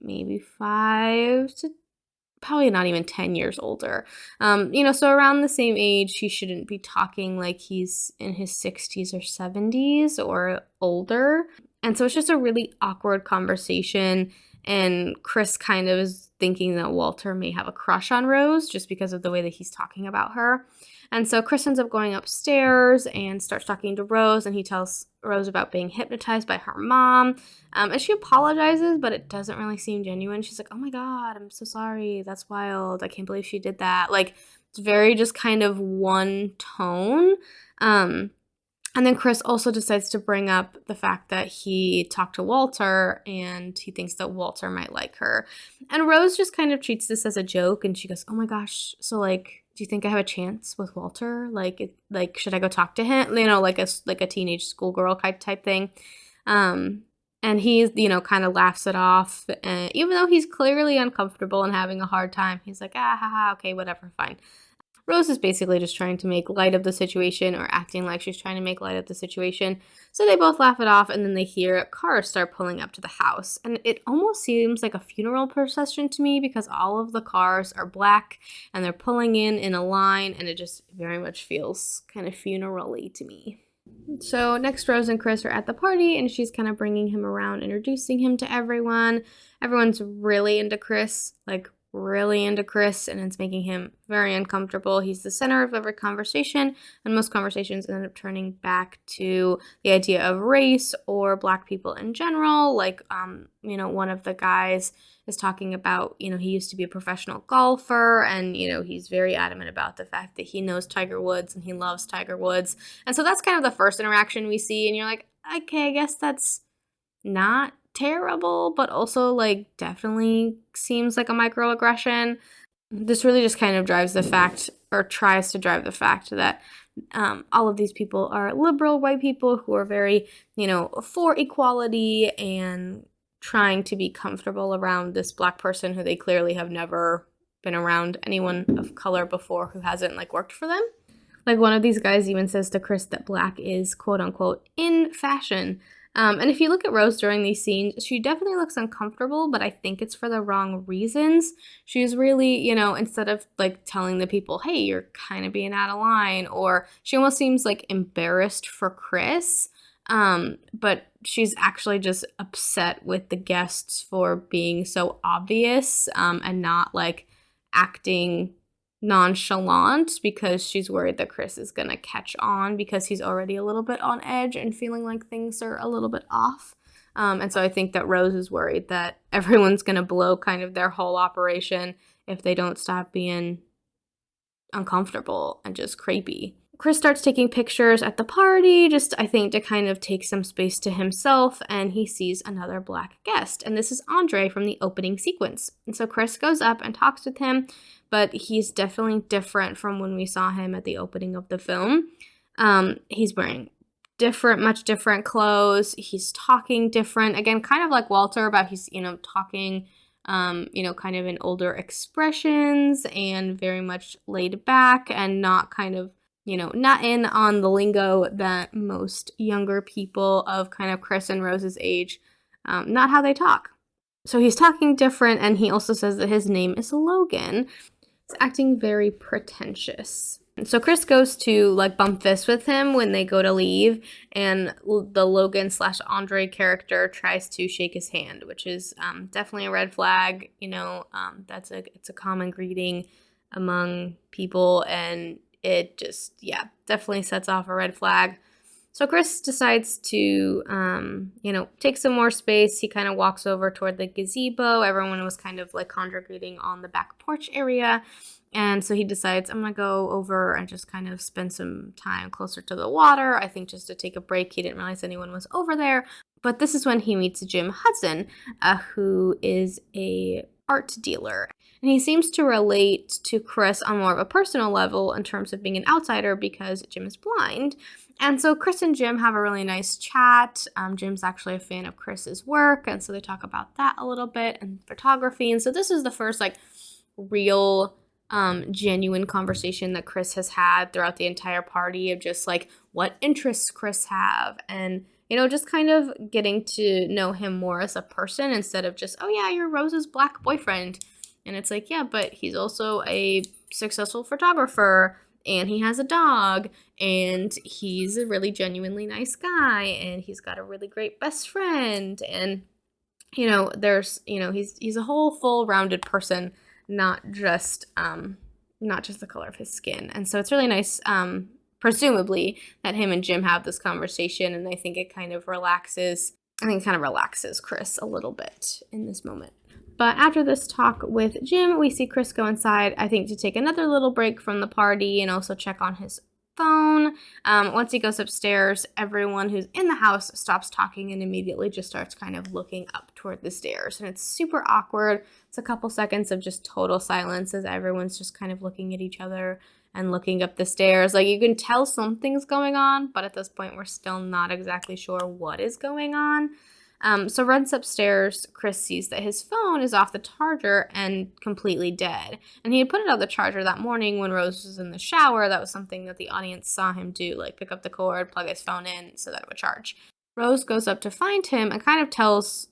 5 to probably not even 10 years older. So around the same age, he shouldn't be talking like he's in his 60s or 70s or older. And so it's just a really awkward conversation. And Chris kind of is thinking that Walter may have a crush on Rose just because of the way that he's talking about her. And so Chris ends up going upstairs and starts talking to Rose, and he tells Rose about being hypnotized by her mom. And she apologizes, but it doesn't really seem genuine. She's like, "Oh my God, I'm so sorry. That's wild. I can't believe she did that." Like, it's very just kind of one tone. And then Chris also decides to bring up the fact that he talked to Walter and he thinks that Walter might like her. And Rose just kind of treats this as a joke, and she goes, "Oh my gosh, so like, do you think I have a chance with Walter? Like, should I go talk to him?" Like a teenage schoolgirl type thing. And he's, kind of laughs it off. Even though he's clearly uncomfortable and having a hard time, he's like, ah, ha, ha, okay, whatever, fine. Rose is basically just trying to make light of the situation, or acting like she's trying to make light of the situation. So they both laugh it off, and then they hear cars start pulling up to the house. And it almost seems like a funeral procession to me, because all of the cars are black and they're pulling in a line, and it just very much feels kind of funeral-y to me. So next, Rose and Chris are at the party, and she's kind of bringing him around, introducing him to everyone. Everyone's really into Chris, and it's making him very uncomfortable. He's the center of every conversation, and most conversations end up turning back to the idea of race or Black people in general. Like, one of the guys is talking about, he used to be a professional golfer, and, he's very adamant about the fact that he knows Tiger Woods and he loves Tiger Woods. And so that's kind of the first interaction we see, and you're like, okay, I guess that's not terrible, but also definitely seems like a microaggression. This really just kind of drives the fact, or tries to drive the fact, that all of these people are liberal white people who are very, for equality and trying to be comfortable around this Black person who they clearly have never been around anyone of color before who hasn't worked for them. One of these guys even says to Chris that Black is quote unquote in fashion. And if you look at Rose during these scenes, she definitely looks uncomfortable, but I think it's for the wrong reasons. She's really, instead of telling the people, hey, you're kind of being out of line, or she almost seems embarrassed for Chris. But she's actually just upset with the guests for being so obvious, and not acting nonchalant, because she's worried that Chris is gonna catch on, because he's already a little bit on edge and feeling like things are a little bit off. And so I think that Rose is worried that everyone's gonna blow kind of their whole operation if they don't stop being uncomfortable and just creepy. Chris starts taking pictures at the party, just I think to kind of take some space to himself, and he sees another Black guest, and this is Andre from the opening sequence. And so Chris goes up and talks with him, but he's definitely different from when we saw him at the opening of the film. He's wearing much different clothes. He's talking different. Again, kind of like Walter, about he's, talking, kind of in older expressions and very much laid back, and not kind of, not in on the lingo that most younger people of kind of Chris and Rose's age, not how they talk. So he's talking different, and he also says that his name is Logan. He's acting very pretentious. So Chris goes to bump fists with him when they go to leave, and the Logan / Andre character tries to shake his hand, which is definitely a red flag. It's a common greeting among people, and it just, definitely sets off a red flag. So Chris decides to, take some more space. He kind of walks over toward the gazebo. Everyone was kind of congregating on the back porch area. And so he decides, I'm going to go over and just kind of spend some time closer to the water. I think just to take a break. He didn't realize anyone was over there. But this is when he meets Jim Hudson, who is a art dealer. And he seems to relate to Chris on more of a personal level in terms of being an outsider, because Jim is blind. And so Chris and Jim have a really nice chat. Jim's actually a fan of Chris's work, and so they talk about that a little bit, and photography. And so this is the first real genuine conversation that Chris has had throughout the entire party, of just what interests Chris have, and just kind of getting to know him more as a person, instead of just, oh yeah, you're Rose's Black boyfriend. And it's yeah, but he's also a successful photographer, and he has a dog, and he's a really genuinely nice guy, and he's got a really great best friend, and there's he's a whole full rounded person, not just the color of his skin. And so it's really nice, presumably, that him and Jim have this conversation, and I think it kind of relaxes Chris a little bit in this moment. But after this talk with Jim, we see Chris go inside, I think, to take another little break from the party and also check on his phone. Once he goes upstairs, everyone who's in the house stops talking and immediately just starts kind of looking up toward the stairs. And it's super awkward. It's a couple seconds of just total silence as everyone's just kind of looking at each other and looking up the stairs. You can tell something's going on, but at this point, we're still not exactly sure what is going on. So runs upstairs. Chris sees that his phone is off the charger and completely dead. And he had put it on the charger that morning when Rose was in the shower. That was something that the audience saw him do, like pick up the cord, plug his phone in so that it would charge. Rose goes up to find him and kind of tells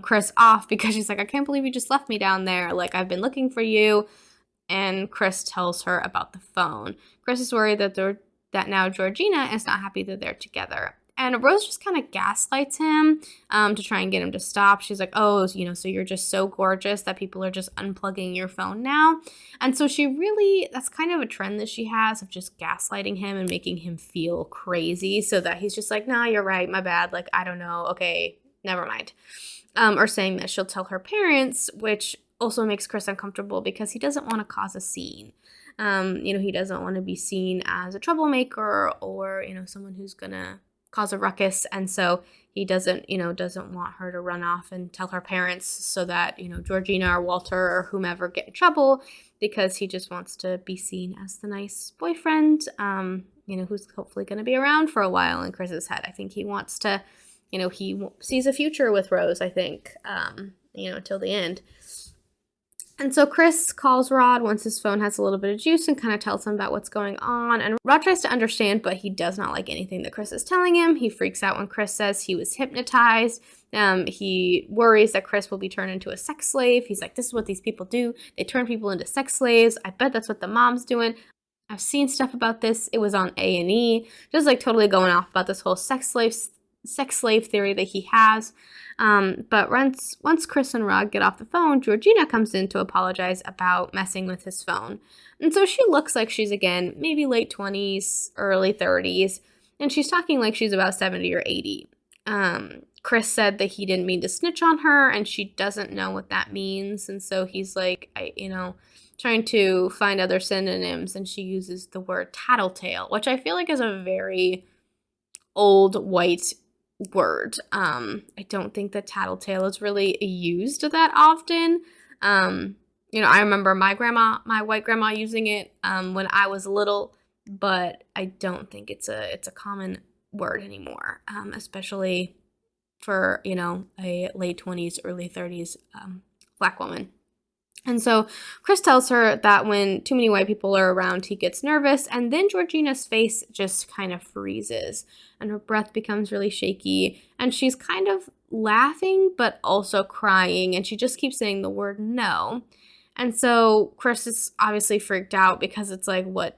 Chris off because she's like, I can't believe you just left me down there. Like, I've been looking for you. And Chris tells her about the phone. Chris is worried that now Georgina is not happy that they're together. And Rose just kind of gaslights him to try and get him to stop. She's like, oh, so you're just so gorgeous that people are just unplugging your phone now. And so that's kind of a trend that she has of just gaslighting him and making him feel crazy so that he's just like, nah, you're right, my bad. Like, I don't know. Okay, never mind. Or saying that she'll tell her parents, which also makes Chris uncomfortable because he doesn't want to cause a scene. He doesn't want to be seen as a troublemaker or, someone who's going to cause a ruckus. And so he doesn't want her to run off and tell her parents so that, Georgina or Walter or whomever get in trouble because he just wants to be seen as the nice boyfriend, who's hopefully going to be around for a while in Chris's head. I think he wants to, he sees a future with Rose, I think, till the end. And so Chris calls Rod once his phone has a little bit of juice and kind of tells him about what's going on. And Rod tries to understand, but he does not like anything that Chris is telling him. He freaks out when Chris says he was hypnotized. He worries that Chris will be turned into a sex slave. He's like, this is what these people do. They turn people into sex slaves. I bet that's what the mom's doing. I've seen stuff about this. It was on A&E. Just like totally going off about this whole sex slave theory that he has. But once Chris and Rod get off the phone, Georgina comes in to apologize about messing with his phone. And so she looks like she's, again, maybe late 20s, early 30s, and she's talking like she's about 70 or 80. Chris said that he didn't mean to snitch on her, and she doesn't know what that means. And so he's like, trying to find other synonyms, and she uses the word tattletale, which I feel like is a very old white word. I don't think that tattletale is really used that often. I remember my white grandma using it when I was little, but I don't think it's a common word anymore, especially for, a late 20s, early 30s Black woman. And so Chris tells her that when too many white people are around, he gets nervous. And then Georgina's face just kind of freezes and her breath becomes really shaky. And she's kind of laughing, but also crying. And she just keeps saying the word no. And so Chris is obviously freaked out because it's like, what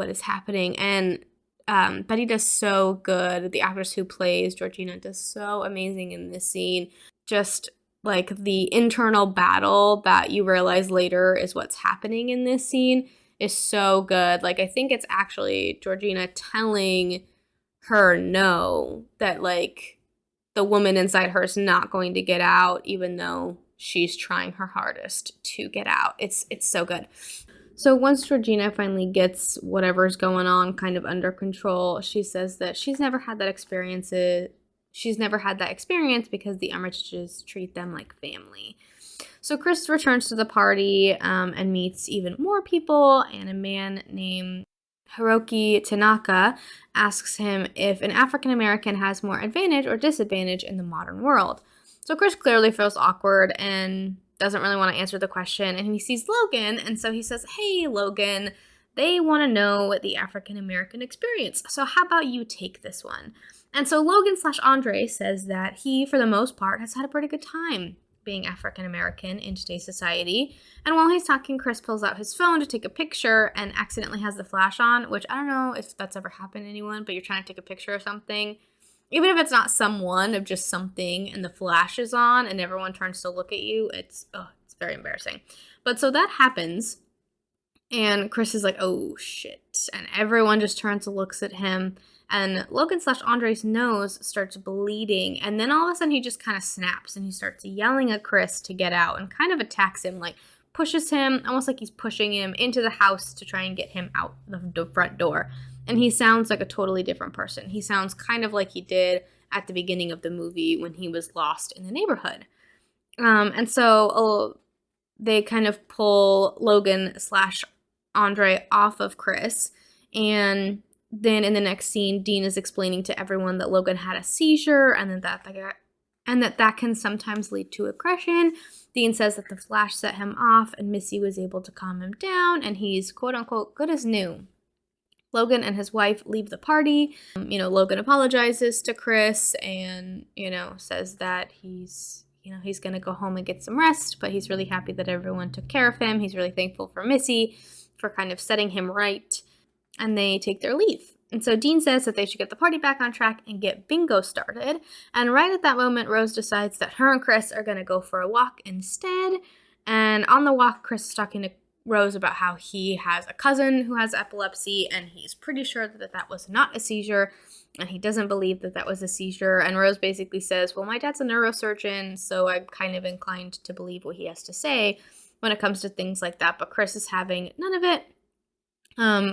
is happening? And Betty does so good. The actress who plays Georgina does so amazing in this scene. Just like the internal battle that you realize later is what's happening in this scene is so good. Like, I think it's actually Georgina telling her no, that like the woman inside her is not going to get out, even though she's trying her hardest to get out. It's so good. So once Georgina finally gets whatever's going on kind of under control, she says that she's never had that experience because the Armitages treat them like family. So Chris returns to the party and meets even more people, and a man named Hiroki Tanaka asks him if an African American has more advantage or disadvantage in the modern world. So Chris clearly feels awkward and doesn't really want to answer the question, and he sees Logan, and so he says, hey, Logan, they want to know the African American experience, so how about you take this one? And so Logan/Andre says that he, for the most part, has had a pretty good time being African American in today's society. And while he's talking, Chris pulls out his phone to take a picture and accidentally has the flash on, which I don't know if that's ever happened to anyone, but you're trying to take a picture of something, even if it's not someone, of just something, and the flash is on and everyone turns to look at you, it's very embarrassing. But so that happens, and Chris is like, oh shit, and everyone just turns and looks at him, and Logan/Andre's nose starts bleeding, and then all of a sudden he just kind of snaps, and he starts yelling at Chris to get out, and kind of attacks him, like pushes him, almost like he's pushing him into the house to try and get him out the front door. And he sounds like a totally different person. He sounds kind of like he did at the beginning of the movie when he was lost in the neighborhood. And so they kind of pull Logan/Andre off of Chris. And then in the next scene, Dean is explaining to everyone that Logan had a seizure and then that and that can sometimes lead to aggression. Dean says that the flash set him off, and Missy was able to calm him down, and he's quote-unquote good as new. Logan and his wife leave the party. Logan apologizes to Chris and, says that he's going to go home and get some rest, but he's really happy that everyone took care of him. He's really thankful for Missy for kind of setting him right, and they take their leave. And so Dean says that they should get the party back on track and get bingo started. And right at that moment, Rose decides that her and Chris are going to go for a walk instead. And on the walk, Chris is talking to Rose about how he has a cousin who has epilepsy, and he's pretty sure that was not a seizure, and he doesn't believe that was a seizure. And Rose basically says, well, my dad's a neurosurgeon, so I'm kind of inclined to believe what he has to say when it comes to things like that, but Chris is having none of it.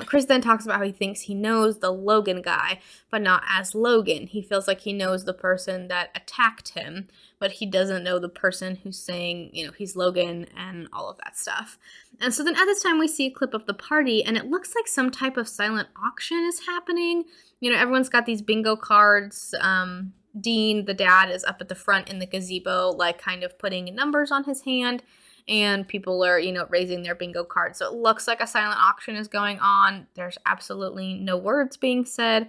Chris then talks about how he thinks he knows the Logan guy, but not as Logan. He feels like he knows the person that attacked him, but he doesn't know the person who's saying, he's Logan and all of that stuff. And so then at this time we see a clip of the party, and it looks like some type of silent auction is happening. Everyone's got these bingo cards. Dean, the dad, is up at the front in the gazebo, like kind of putting numbers on his hand. And people are, raising their bingo cards. So it looks like a silent auction is going on. There's absolutely no words being said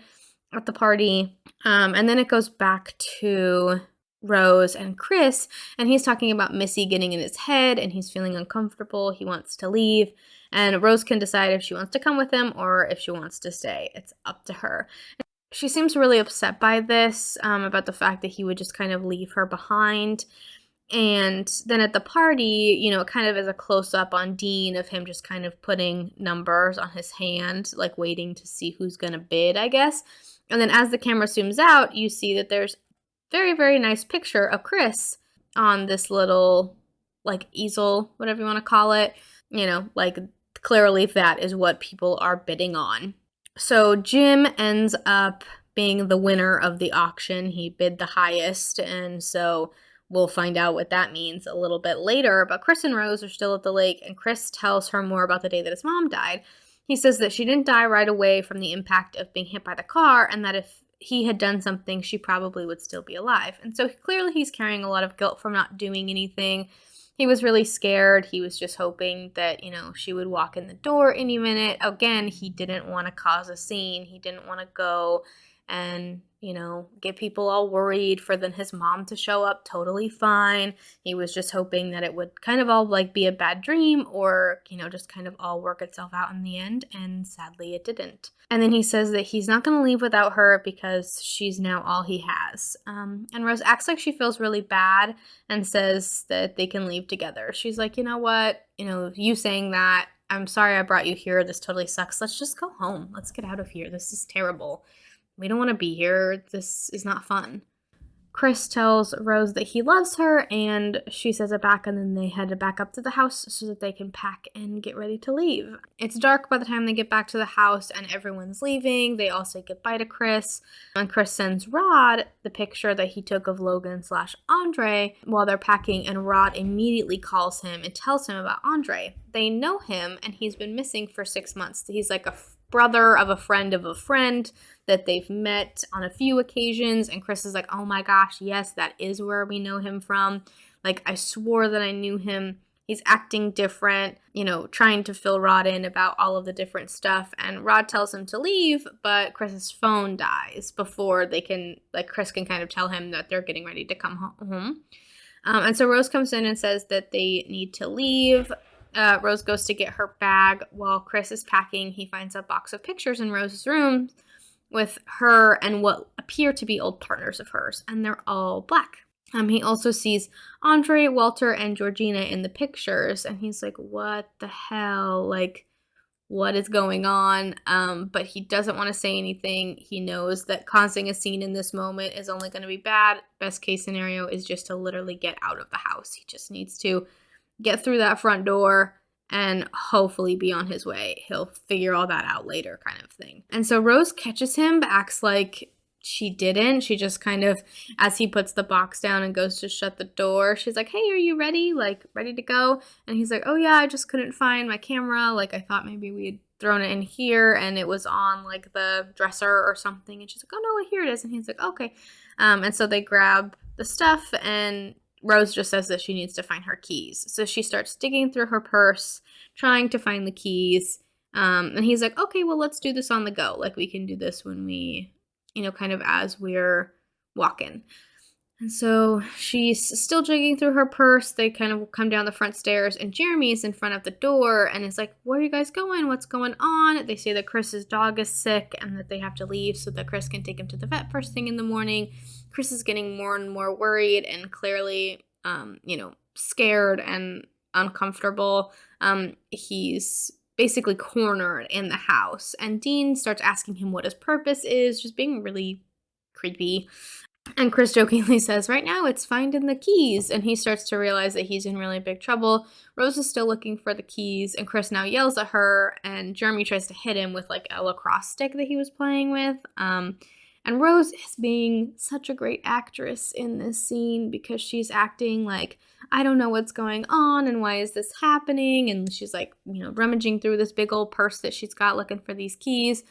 at the party. And then it goes back to Rose and Chris, and he's talking about Missy getting in his head, and he's feeling uncomfortable. He wants to leave, and Rose can decide if she wants to come with him or if she wants to stay. It's up to her. She seems really upset by this, about the fact that he would just kind of leave her behind. And then at the party, it kind of is a close-up on Dean of him just kind of putting numbers on his hand, like waiting to see who's going to bid, I guess. And then as the camera zooms out, you see that there's very, very nice picture of Chris on this little, like, easel, whatever you want to call it. Clearly that is what people are bidding on. So Jim ends up being the winner of the auction. He bid the highest, and so we'll find out what that means a little bit later, but Chris and Rose are still at the lake, and Chris tells her more about the day that his mom died. He says that she didn't die right away from the impact of being hit by the car, and that if he had done something, she probably would still be alive. And so clearly he's carrying a lot of guilt from not doing anything. He was really scared. He was just hoping that, she would walk in the door any minute. Again, he didn't want to cause a scene. He didn't want to go and, get people all worried for then his mom to show up totally fine. He was just hoping that it would kind of all be a bad dream or, just kind of all work itself out in the end. And sadly it didn't. And then he says that he's not going to leave without her because she's now all he has. And Rose acts like she feels really bad and says that they can leave together. She's like, you know what? You saying that, I'm sorry I brought you here. This totally sucks. Let's just go home. Let's get out of here. This is terrible. We don't want to be here. This is not fun. Chris tells Rose that he loves her, and she says it back, and then they head back up to the house so that they can pack and get ready to leave. It's dark by the time they get back to the house, and everyone's leaving. They all say goodbye to Chris, and Chris sends Rod the picture that he took of Logan/Andre while they're packing, and Rod immediately calls him and tells him about Andre. They know him, and he's been missing for 6 months. He's like a brother of a friend that they've met on a few occasions, and Chris is like, oh my gosh, yes, that is where we know him from. Like, I swore that I knew him. He's acting different, trying to fill Rod in about all of the different stuff, and Rod tells him to leave, but Chris's phone dies before they can, Chris can kind of tell him that they're getting ready to come home. And so Rose comes in and says that they need to leave. Rose goes to get her bag. While Chris is packing, he finds a box of pictures in Rose's room with her and what appear to be old partners of hers, and they're all black. He also sees Andre, Walter, and Georgina in the pictures, and he's like, what the hell? What is going on? But he doesn't want to say anything. He knows that causing a scene in this moment is only going to be bad. Best case scenario is just to literally get out of the house. He just needs to get through that front door and hopefully be on his way. He'll figure all that out later, kind of thing. And so Rose catches him, but acts like she didn't. She just kind of, as he puts the box down and goes to shut the door, she's like, hey, are you ready? Ready to go? And he's like, oh yeah, I just couldn't find my camera. I thought maybe we had thrown it in here and it was on the dresser or something. And she's like, oh no, here it is. And he's like, okay. And so they grab the stuff, and Rose just says that she needs to find her keys. So she starts digging through her purse, trying to find the keys. And he's like, okay, well, let's do this on the go. Like, we can do this when we, kind of as we're walking. And so she's still digging through her purse. They kind of come down the front stairs, and Jeremy's in front of the door and is like, where are you guys going? What's going on? They say that Chris's dog is sick and that they have to leave so that Chris can take him to the vet first thing in the morning. Chris is getting more and more worried and clearly, scared and uncomfortable. He's basically cornered in the house, and Dean starts asking him what his purpose is, just being really creepy. And Chris jokingly says, right now it's finding the keys. And he starts to realize that he's in really big trouble. Rose is still looking for the keys, and Chris now yells at her, and Jeremy tries to hit him with like a lacrosse stick that he was playing with. And Rose is being such a great actress in this scene because she's acting like, I don't know what's going on and why is this happening? And she's like, rummaging through this big old purse that she's got looking for these keys.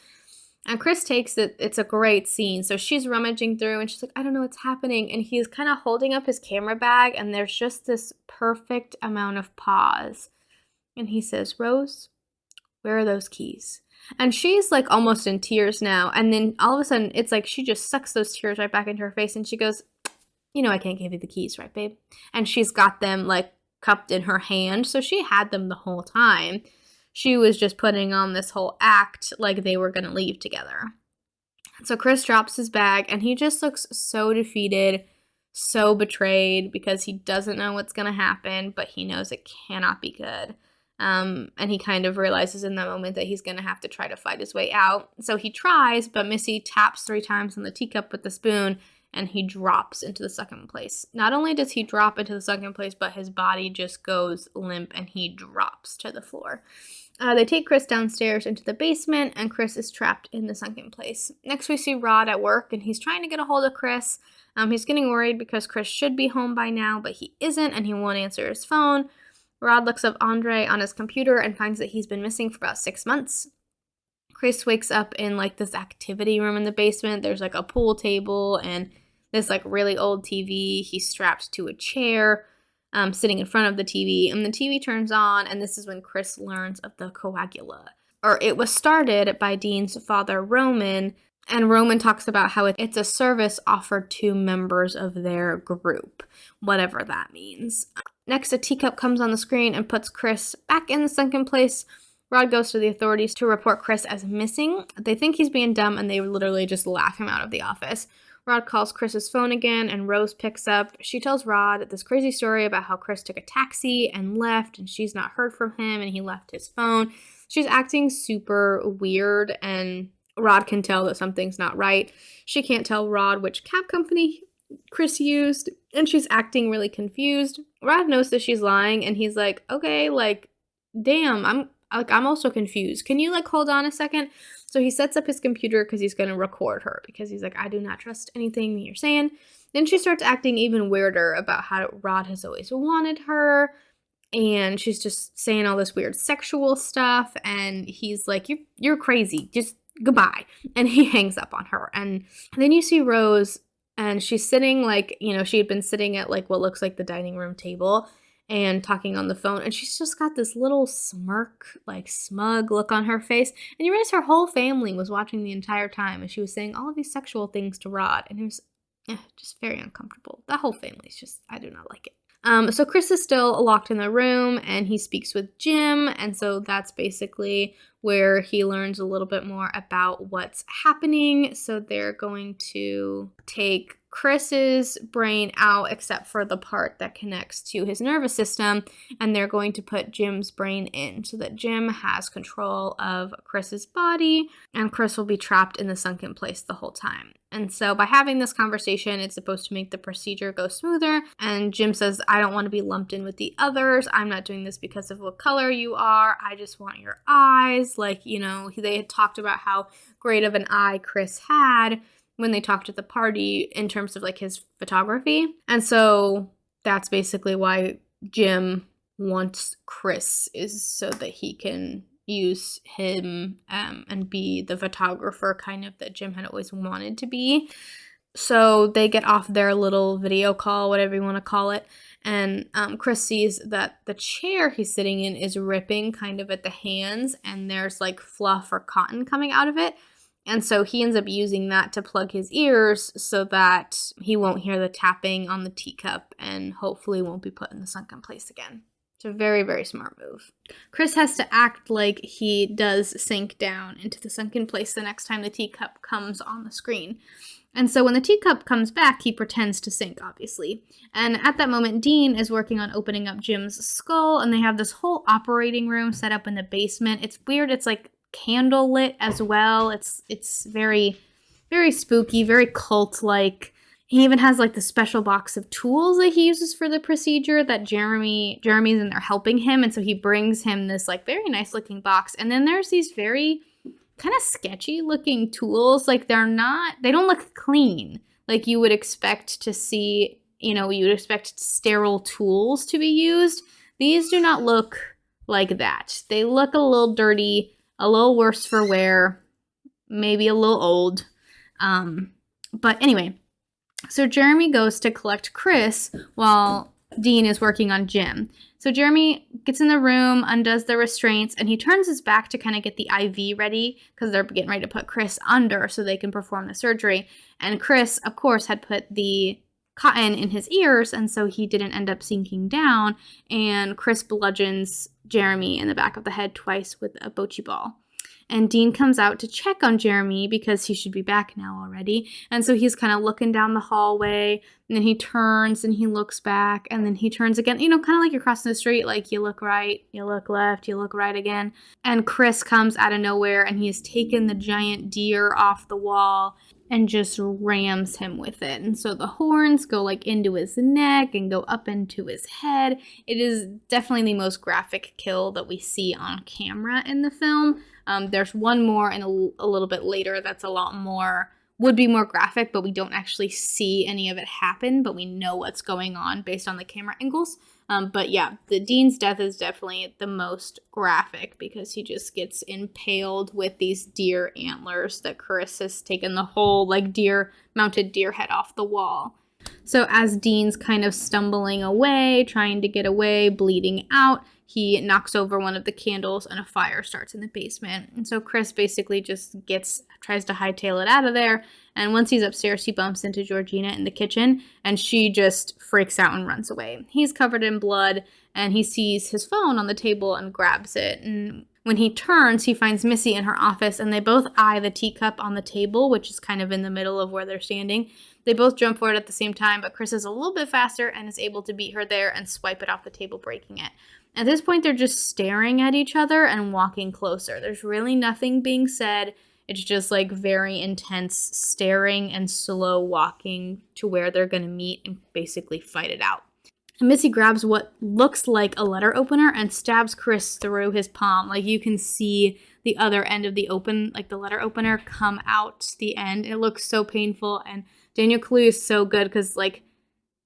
And Chris takes it. It's a great scene. So she's rummaging through and she's like, I don't know what's happening. And he's kind of holding up his camera bag, and there's just this perfect amount of pause. And he says, Rose, where are those keys? And she's like almost in tears now. And then all of a sudden it's like she just sucks those tears right back into her face, and she goes, I can't give you the keys, right, babe? And she's got them like cupped in her hand. So she had them the whole time. She was just putting on this whole act like they were going to leave together. So Chris drops his bag, and he just looks so defeated, so betrayed, because he doesn't know what's going to happen, but he knows it cannot be good. And he kind of realizes in that moment that he's going to have to try to fight his way out. So he tries, but Missy taps 3 times on the teacup with the spoon, and he drops into the sunken place. Not only does he drop into the sunken place, but his body just goes limp, and he drops to the floor. They take Chris downstairs into the basement, and Chris is trapped in the sunken place. Next, we see Rod at work, and he's trying to get a hold of Chris. He's getting worried because Chris should be home by now, but he isn't, and he won't answer his phone. Rod looks up Andre on his computer and finds that he's been missing for about 6 months. Chris wakes up in like this activity room in the basement. There's like a pool table and this like really old TV. He's strapped to a chair. Sitting in front of the TV, and the TV turns on, and this is when Chris learns of the coagula. Or it was started by Dean's father, Roman, and Roman talks about how it's a service offered to members of their group, whatever that means. Next, a teacup comes on the screen and puts Chris back in the sunken place. Rod goes to the authorities to report Chris as missing. They think he's being dumb, and they literally just laugh him out of the office. Rod calls Chris's phone again, and Rose picks up. She tells Rod this crazy story about how Chris took a taxi and left, and she's not heard from him, and he left his phone. She's acting super weird, and Rod can tell that something's not right. She can't tell Rod which cab company Chris used, and she's acting really confused. Rod knows that she's lying, and he's like, okay, like, damn, I'm also confused. Can you hold on a second? So he sets up his computer because he's going to record her, because he's like, I do not trust anything that you're saying. Then she starts acting even weirder about how Rod has always wanted her, and she's just saying all this weird sexual stuff, and he's like, you're crazy, just goodbye. And he hangs up on her. And then you see Rose, and she's sitting she had been sitting at what looks like the dining room table and talking on the phone, and she's just got this little smirk, smug look on her face, and you realize her whole family was watching the entire time, and she was saying all of these sexual things to Rod, and it was just very uncomfortable. That whole family's just, I do not like it. So Chris is still locked in the room, and he speaks with Jim, and so that's basically where he learns a little bit more about what's happening. So they're going to take Chris's brain out except for the part that connects to his nervous system, and they're going to put Jim's brain in so that Jim has control of Chris's body, and Chris will be trapped in the sunken place the whole time. And so by having this conversation, it's supposed to make the procedure go smoother, and Jim says, I don't want to be lumped in with the others. I'm not doing this because of what color you are. I just want your eyes. They had talked about how great of an eye Chris had when they talked at the party in terms of his photography. And so that's basically why Jim wants Chris, is so that he can use him and be the photographer kind of that Jim had always wanted to be. So they get off their little video call, whatever you want to call it, and Chris sees that the chair he's sitting in is ripping kind of at the hands, and there's like fluff or cotton coming out of it. And so he ends up using that to plug his ears so that he won't hear the tapping on the teacup and hopefully won't be put in the sunken place again. It's a very, very smart move. Chris has to act like he does sink down into the sunken place the next time the teacup comes on the screen. And so when the teacup comes back, he pretends to sink, obviously. And at that moment, Dean is working on opening up Jim's skull, and they have this whole operating room set up in the basement. It's weird. It's like candle lit as well. It's very, very spooky, very cult-like. He even has like the special box of tools that he uses for the procedure that Jeremy's in there helping him. And so he brings him this like very nice looking box. And then there's these very kind of sketchy looking tools. Like they don't look clean. Like you would expect to see, you would expect sterile tools to be used. These do not look like that. They look a little dirty, a little worse for wear, maybe a little old. But anyway, so Jeremy goes to collect Chris while Dean is working on Jim. So Jeremy gets in the room, undoes the restraints, and he turns his back to kind of get the IV ready because they're getting ready to put Chris under so they can perform the surgery. And Chris, of course, had put the cotton in his ears, and so he didn't end up sinking down. And Chris bludgeons Jeremy in the back of the head twice with a bocce ball. And Dean comes out to check on Jeremy because he should be back now already. And so he's kind of looking down the hallway, and then he turns and he looks back, and then he turns again, kind of like you're crossing the street, like you look right, you look left, you look right again. And Chris comes out of nowhere, and he has taken the giant deer off the wall and just rams him with it. And so the horns go like into his neck and go up into his head. It is definitely the most graphic kill that we see on camera in the film. There's one more and a little bit later that's a lot more, would be more graphic, but we don't actually see any of it happen, but we know what's going on based on the camera angles. But yeah, the Dean's death is definitely the most graphic because he just gets impaled with these deer antlers that Chris has taken the whole like mounted deer head off the wall. So as Dean's kind of stumbling away, trying to get away, bleeding out, he knocks over one of the candles and a fire starts in the basement. And so Chris basically just tries to hightail it out of there. And once he's upstairs, he bumps into Georgina in the kitchen, and she just freaks out and runs away. He's covered in blood, and he sees his phone on the table and grabs it. And when he turns, he finds Missy in her office, and they both eye the teacup on the table, which is kind of in the middle of where they're standing. They both jump for it at the same time, but Chris is a little bit faster and is able to beat her there and swipe it off the table, breaking it. At this point, they're just staring at each other and walking closer. There's really nothing being said. It's just like very intense staring and slow walking to where they're going to meet and basically fight it out. And Missy grabs what looks like a letter opener and stabs Chris through his palm. Like you can see the other end of the letter opener come out the end. It looks so painful, and Daniel Kaluuya is so good because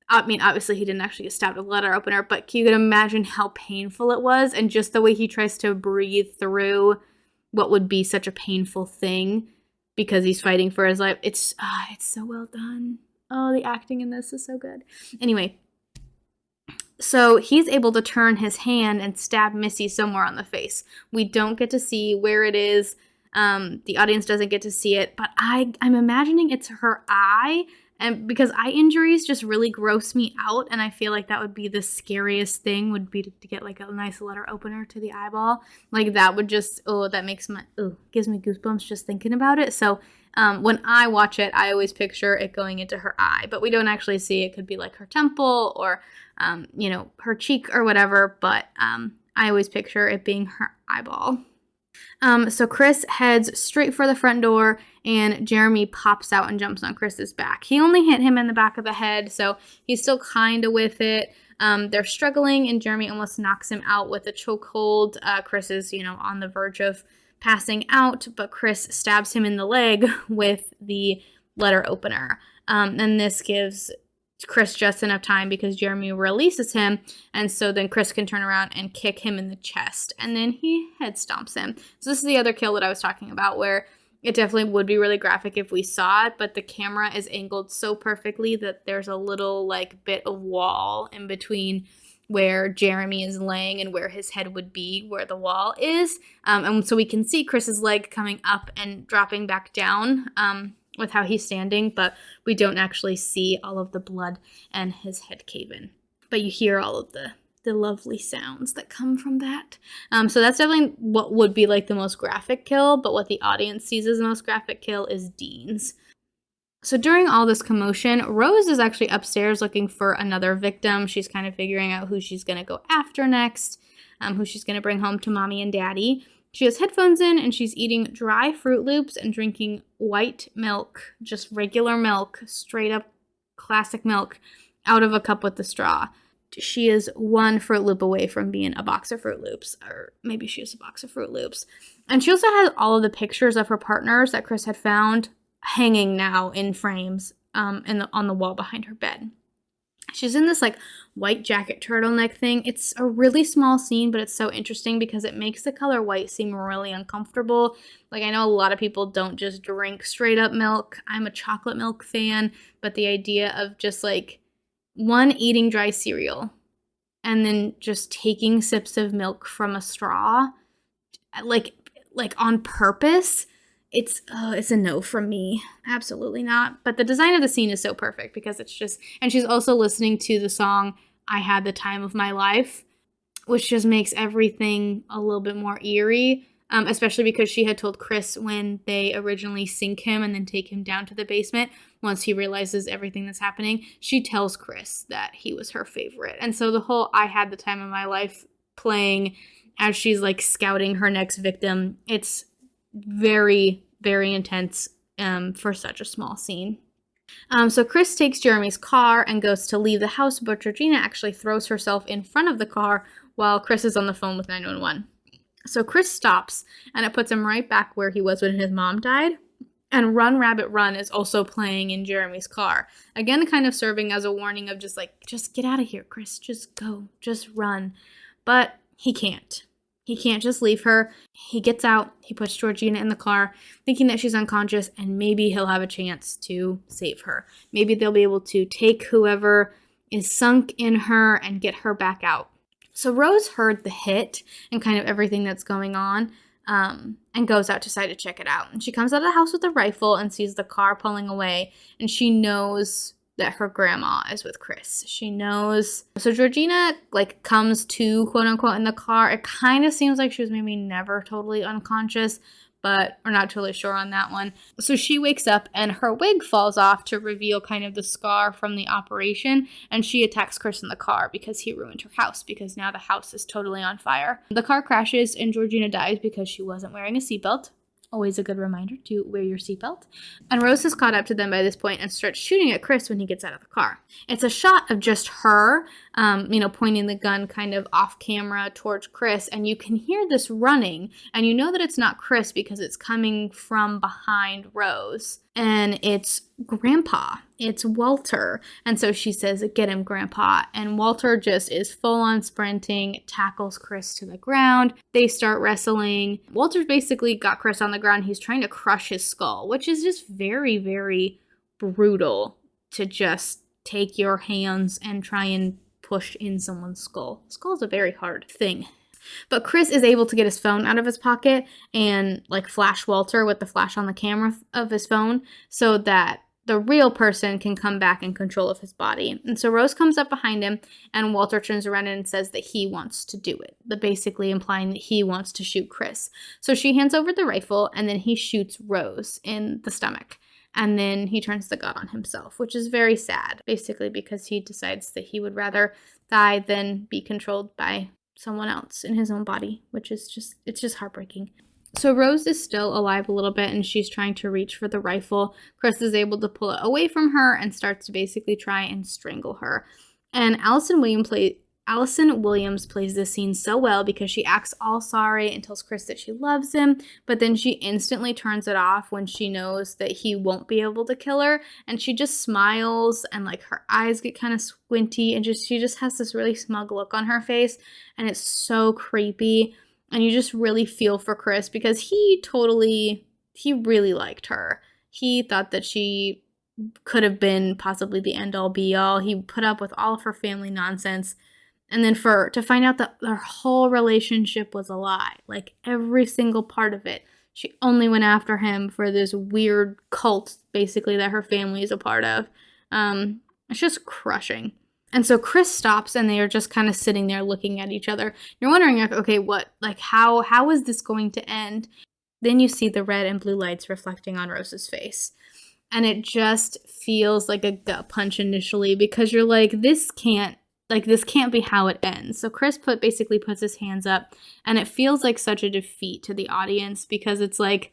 obviously he didn't actually get stabbed with a letter opener, but you can imagine how painful it was, and just the way he tries to breathe through what would be such a painful thing because he's fighting for his life. It's so well done. Oh, the acting in this is so good. Anyway, so he's able to turn his hand and stab Missy somewhere on the face. We don't get to see where it is. The audience doesn't get to see it, but I'm imagining it's her eye. And because eye injuries just really gross me out, and I feel like that would be the scariest thing, would be to get like a nice letter opener to the eyeball. Like that would just, gives me goosebumps just thinking about it. So when I watch it, I always picture it going into her eye, but we don't actually see it. It could be like her temple or, her cheek or whatever, but I always picture it being her eyeball. So Chris heads straight for the front door, and Jeremy pops out and jumps on Chris's back. He only hit him in the back of the head, so he's still kind of with it. They're struggling, and Jeremy almost knocks him out with a chokehold. Chris is, on the verge of passing out, but Chris stabs him in the leg with the letter opener. And this gives Chris just enough time because Jeremy releases him, and so then Chris can turn around and kick him in the chest, and then he head stomps him. So this is the other kill that I was talking about, where It definitely would be really graphic if we saw it, but the camera is angled so perfectly that there's a little like bit of wall in between where Jeremy is laying and where his head would be, where the wall is. And so we can see Chris's leg coming up and dropping back down with how he's standing, but we don't actually see all of the blood and his head cave in. But you hear all of the lovely sounds that come from that. So that's definitely what would be like the most graphic kill, but what the audience sees as the most graphic kill is Dean's. So during all this commotion, Rose is actually upstairs looking for another victim. She's kind of figuring out who she's going to go after next, who she's going to bring home to mommy and daddy. She has headphones in and she's eating dry Fruit Loops and drinking white milk, just regular milk, straight up classic milk, out of a cup with the straw. She is one Fruit Loop away from being a box of Fruit Loops, or maybe she is a box of Fruit Loops. And she also has all of the pictures of her partners that Chris had found hanging now in frames on the wall behind her bed. She's in this like white jacket turtleneck thing. It's a really small scene, but it's so interesting because it makes the color white seem really uncomfortable. Like, I know a lot of people don't just drink straight up milk. I'm a chocolate milk fan, but the idea of just like one, eating dry cereal and then just taking sips of milk from a straw, like on purpose, it's a no from me. Absolutely not. But the design of the scene is so perfect because it's just, and she's also listening to the song I Had the Time of My Life, which just makes everything a little bit more eerie. Especially because she had told Chris when they originally sink him and then take him down to the basement, once he realizes everything that's happening, she tells Chris that he was her favorite. And so the whole I Had the Time of My Life playing as she's like scouting her next victim, it's very, very intense for such a small scene. So Chris takes Jeremy's car and goes to leave the house, but Georgina actually throws herself in front of the car while Chris is on the phone with 911. So Chris stops, and it puts him right back where he was when his mom died. And Run, Rabbit, Run is also playing in Jeremy's car. Again, kind of serving as a warning of just get out of here, Chris. Just go. Just run. But he can't. He can't just leave her. He gets out. He puts Georgina in the car, thinking that she's unconscious, and maybe he'll have a chance to save her. Maybe they'll be able to take whoever is sunk in her and get her back out. So Rose heard the hit and kind of everything that's going on and goes out to side to check it out. And she comes out of the house with a rifle and sees the car pulling away. And she knows that her grandma is with Chris. She knows. So Georgina comes to, quote unquote, in the car. It kind of seems like she was maybe never totally unconscious, but we're not totally sure on that one. So she wakes up and her wig falls off to reveal kind of the scar from the operation, and she attacks Chris in the car because he ruined her house, because now the house is totally on fire. The car crashes and Georgina dies because she wasn't wearing a seatbelt. Always a good reminder to wear your seatbelt. And Rose has caught up to them by this point and starts shooting at Chris when he gets out of the car. It's a shot of just her, pointing the gun kind of off camera towards Chris. And you can hear this running. And you know that it's not Chris because it's coming from behind Rose. And it's Grandpa. It's Walter. And so she says, "Get him, Grandpa." And Walter just is full on sprinting, tackles Chris to the ground. They start wrestling. Walter's basically got Chris on the ground. He's trying to crush his skull, which is just very, very brutal to just take your hands and try and push in someone's skull. Skull is a very hard thing. But Chris is able to get his phone out of his pocket and flash Walter with the flash on the camera of his phone so that the real person can come back in control of his body. And so Rose comes up behind him and Walter turns around and says that he wants to do it, but basically implying that he wants to shoot Chris. So she hands over the rifle and then he shoots Rose in the stomach. And then he turns the gun on himself, which is very sad, basically because he decides that he would rather die than be controlled by someone else in his own body, which is just heartbreaking. So Rose is still alive a little bit and she's trying to reach for the rifle. Chris is able to pull it away from her and starts to basically try and strangle her. And Allison Williams plays this scene so well because she acts all sorry and tells Chris that she loves him, but then she instantly turns it off when she knows that he won't be able to kill her, and she just smiles and her eyes get kind of squinty and she just has this really smug look on her face, and it's so creepy. And you just really feel for Chris because he totally he really liked her. He thought that she could have been possibly the end-all be-all. He put up with all of her family nonsense. And then to find out that their whole relationship was a lie, like every single part of it. She only went after him for this weird cult, basically, that her family is a part of. It's just crushing. And so Chris stops, and they are just kind of sitting there looking at each other. You're wondering, like, okay, what? Like, how is this going to end? Then you see the red and blue lights reflecting on Rose's face. And it just feels like a gut punch initially, because you're like, this can't be how it ends. So Chris basically puts his hands up, and it feels like such a defeat to the audience, because it's like,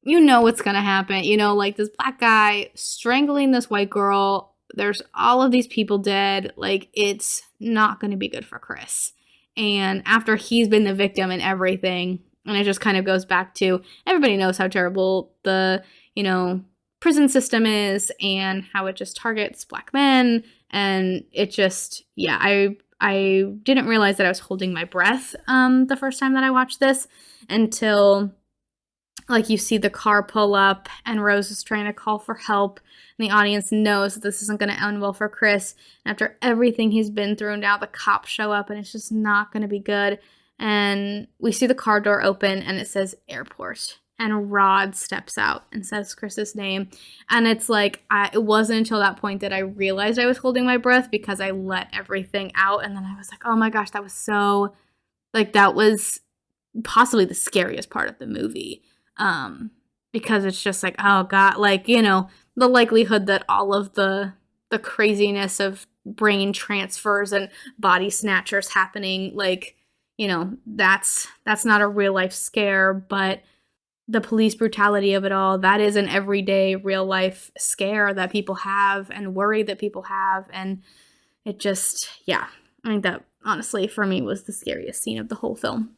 you know what's going to happen. You know, like, this black guy strangling this white girl. There's all of these people dead. Like, it's not going to be good for Chris. And after he's been the victim and everything, and it just kind of goes back to, everybody knows how terrible the, prison system is, and how it just targets black men. And it just, yeah, I didn't realize that I was holding my breath the first time that I watched this, until, like, you see the car pull up and Rose is trying to call for help, and the audience knows that this isn't going to end well for Chris. And after everything he's been through, now the cops show up, and it's just not going to be good. And we see the car door open, and it says airport. And Rod steps out and says Chris's name. And it's like, it wasn't until that point that I realized I was holding my breath, because I let everything out. And then I was like, oh my gosh, that was so, like, that was possibly the scariest part of the movie. Because it's just like, oh God, like, the likelihood that all of the craziness of brain transfers and body snatchers happening, like, that's not a real life scare, but the police brutality of it all, that is an everyday real life scare that people have and worry that people have. And it just, yeah, I think that honestly for me was the scariest scene of the whole film.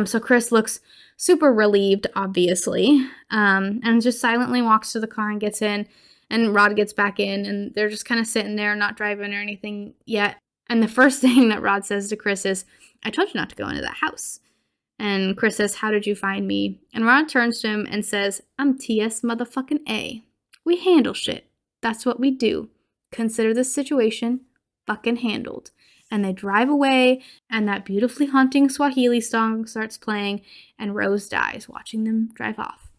So Chris looks super relieved, obviously, and just silently walks to the car and gets in, and Rod gets back in, and they're just kind of sitting there, not driving or anything yet. And the first thing that Rod says to Chris is, I told you not to go into that house. And Chris says, how did you find me? And Rod turns to him and says, I'm TS motherfucking A. We handle shit. That's what we do. Consider this situation fucking handled. And they drive away, and that beautifully haunting Swahili song starts playing, and Rose dies watching them drive off.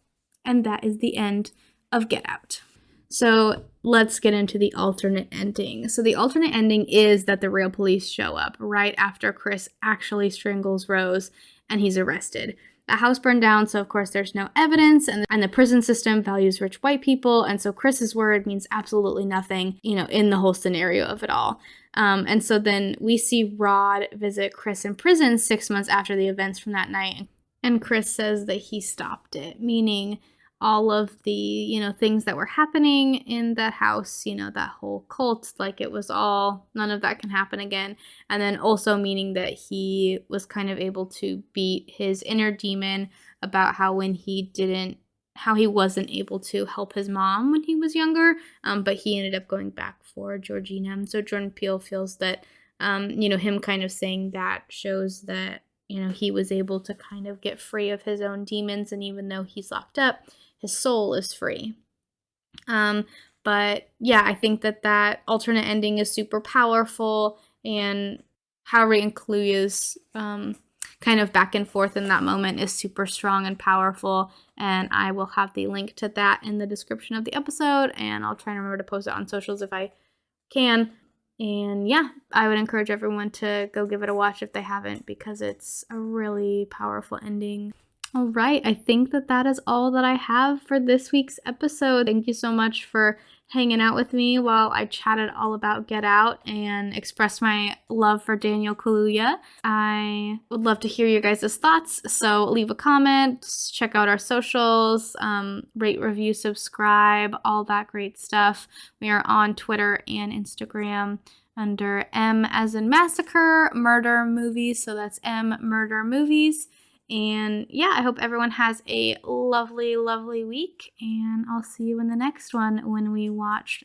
And that is the end of Get Out. So let's get into the alternate ending. So the alternate ending is that the real police show up right after Chris actually strangles Rose, and he's arrested. The house burned down, so of course there's no evidence, and the prison system values rich white people, and so Chris's word means absolutely nothing, in the whole scenario of it all. And so then we see Rod visit Chris in prison 6 months after the events from that night, and Chris says that he stopped it, meaning all of the, things that were happening in that house, that whole cult, like, it was all, none of that can happen again. And then also meaning that he was kind of able to beat his inner demon about how he wasn't able to help his mom when he was younger, but he ended up going back for Georgina. And so Jordan Peele feels that, him kind of saying that shows that, he was able to kind of get free of his own demons, and even though he's locked up, his soul is free. But yeah, I think that alternate ending is super powerful, and Harry and Kaluuya's kind of back and forth in that moment is super strong and powerful. And I will have the link to that in the description of the episode, and I'll try and remember to post it on socials if I can. And yeah, I would encourage everyone to go give it a watch if they haven't, because it's a really powerful ending. All right, I think that is all that I have for this week's episode. Thank you so much for hanging out with me while I chatted all about Get Out and expressed my love for Daniel Kaluuya. I would love to hear your guys' thoughts, so leave a comment, check out our socials, rate, review, subscribe, all that great stuff. We are on Twitter and Instagram under M as in Massacre, Murder Movies, so that's M Murder Movies. And yeah, I hope everyone has a lovely, lovely week, and I'll see you in the next one when we watch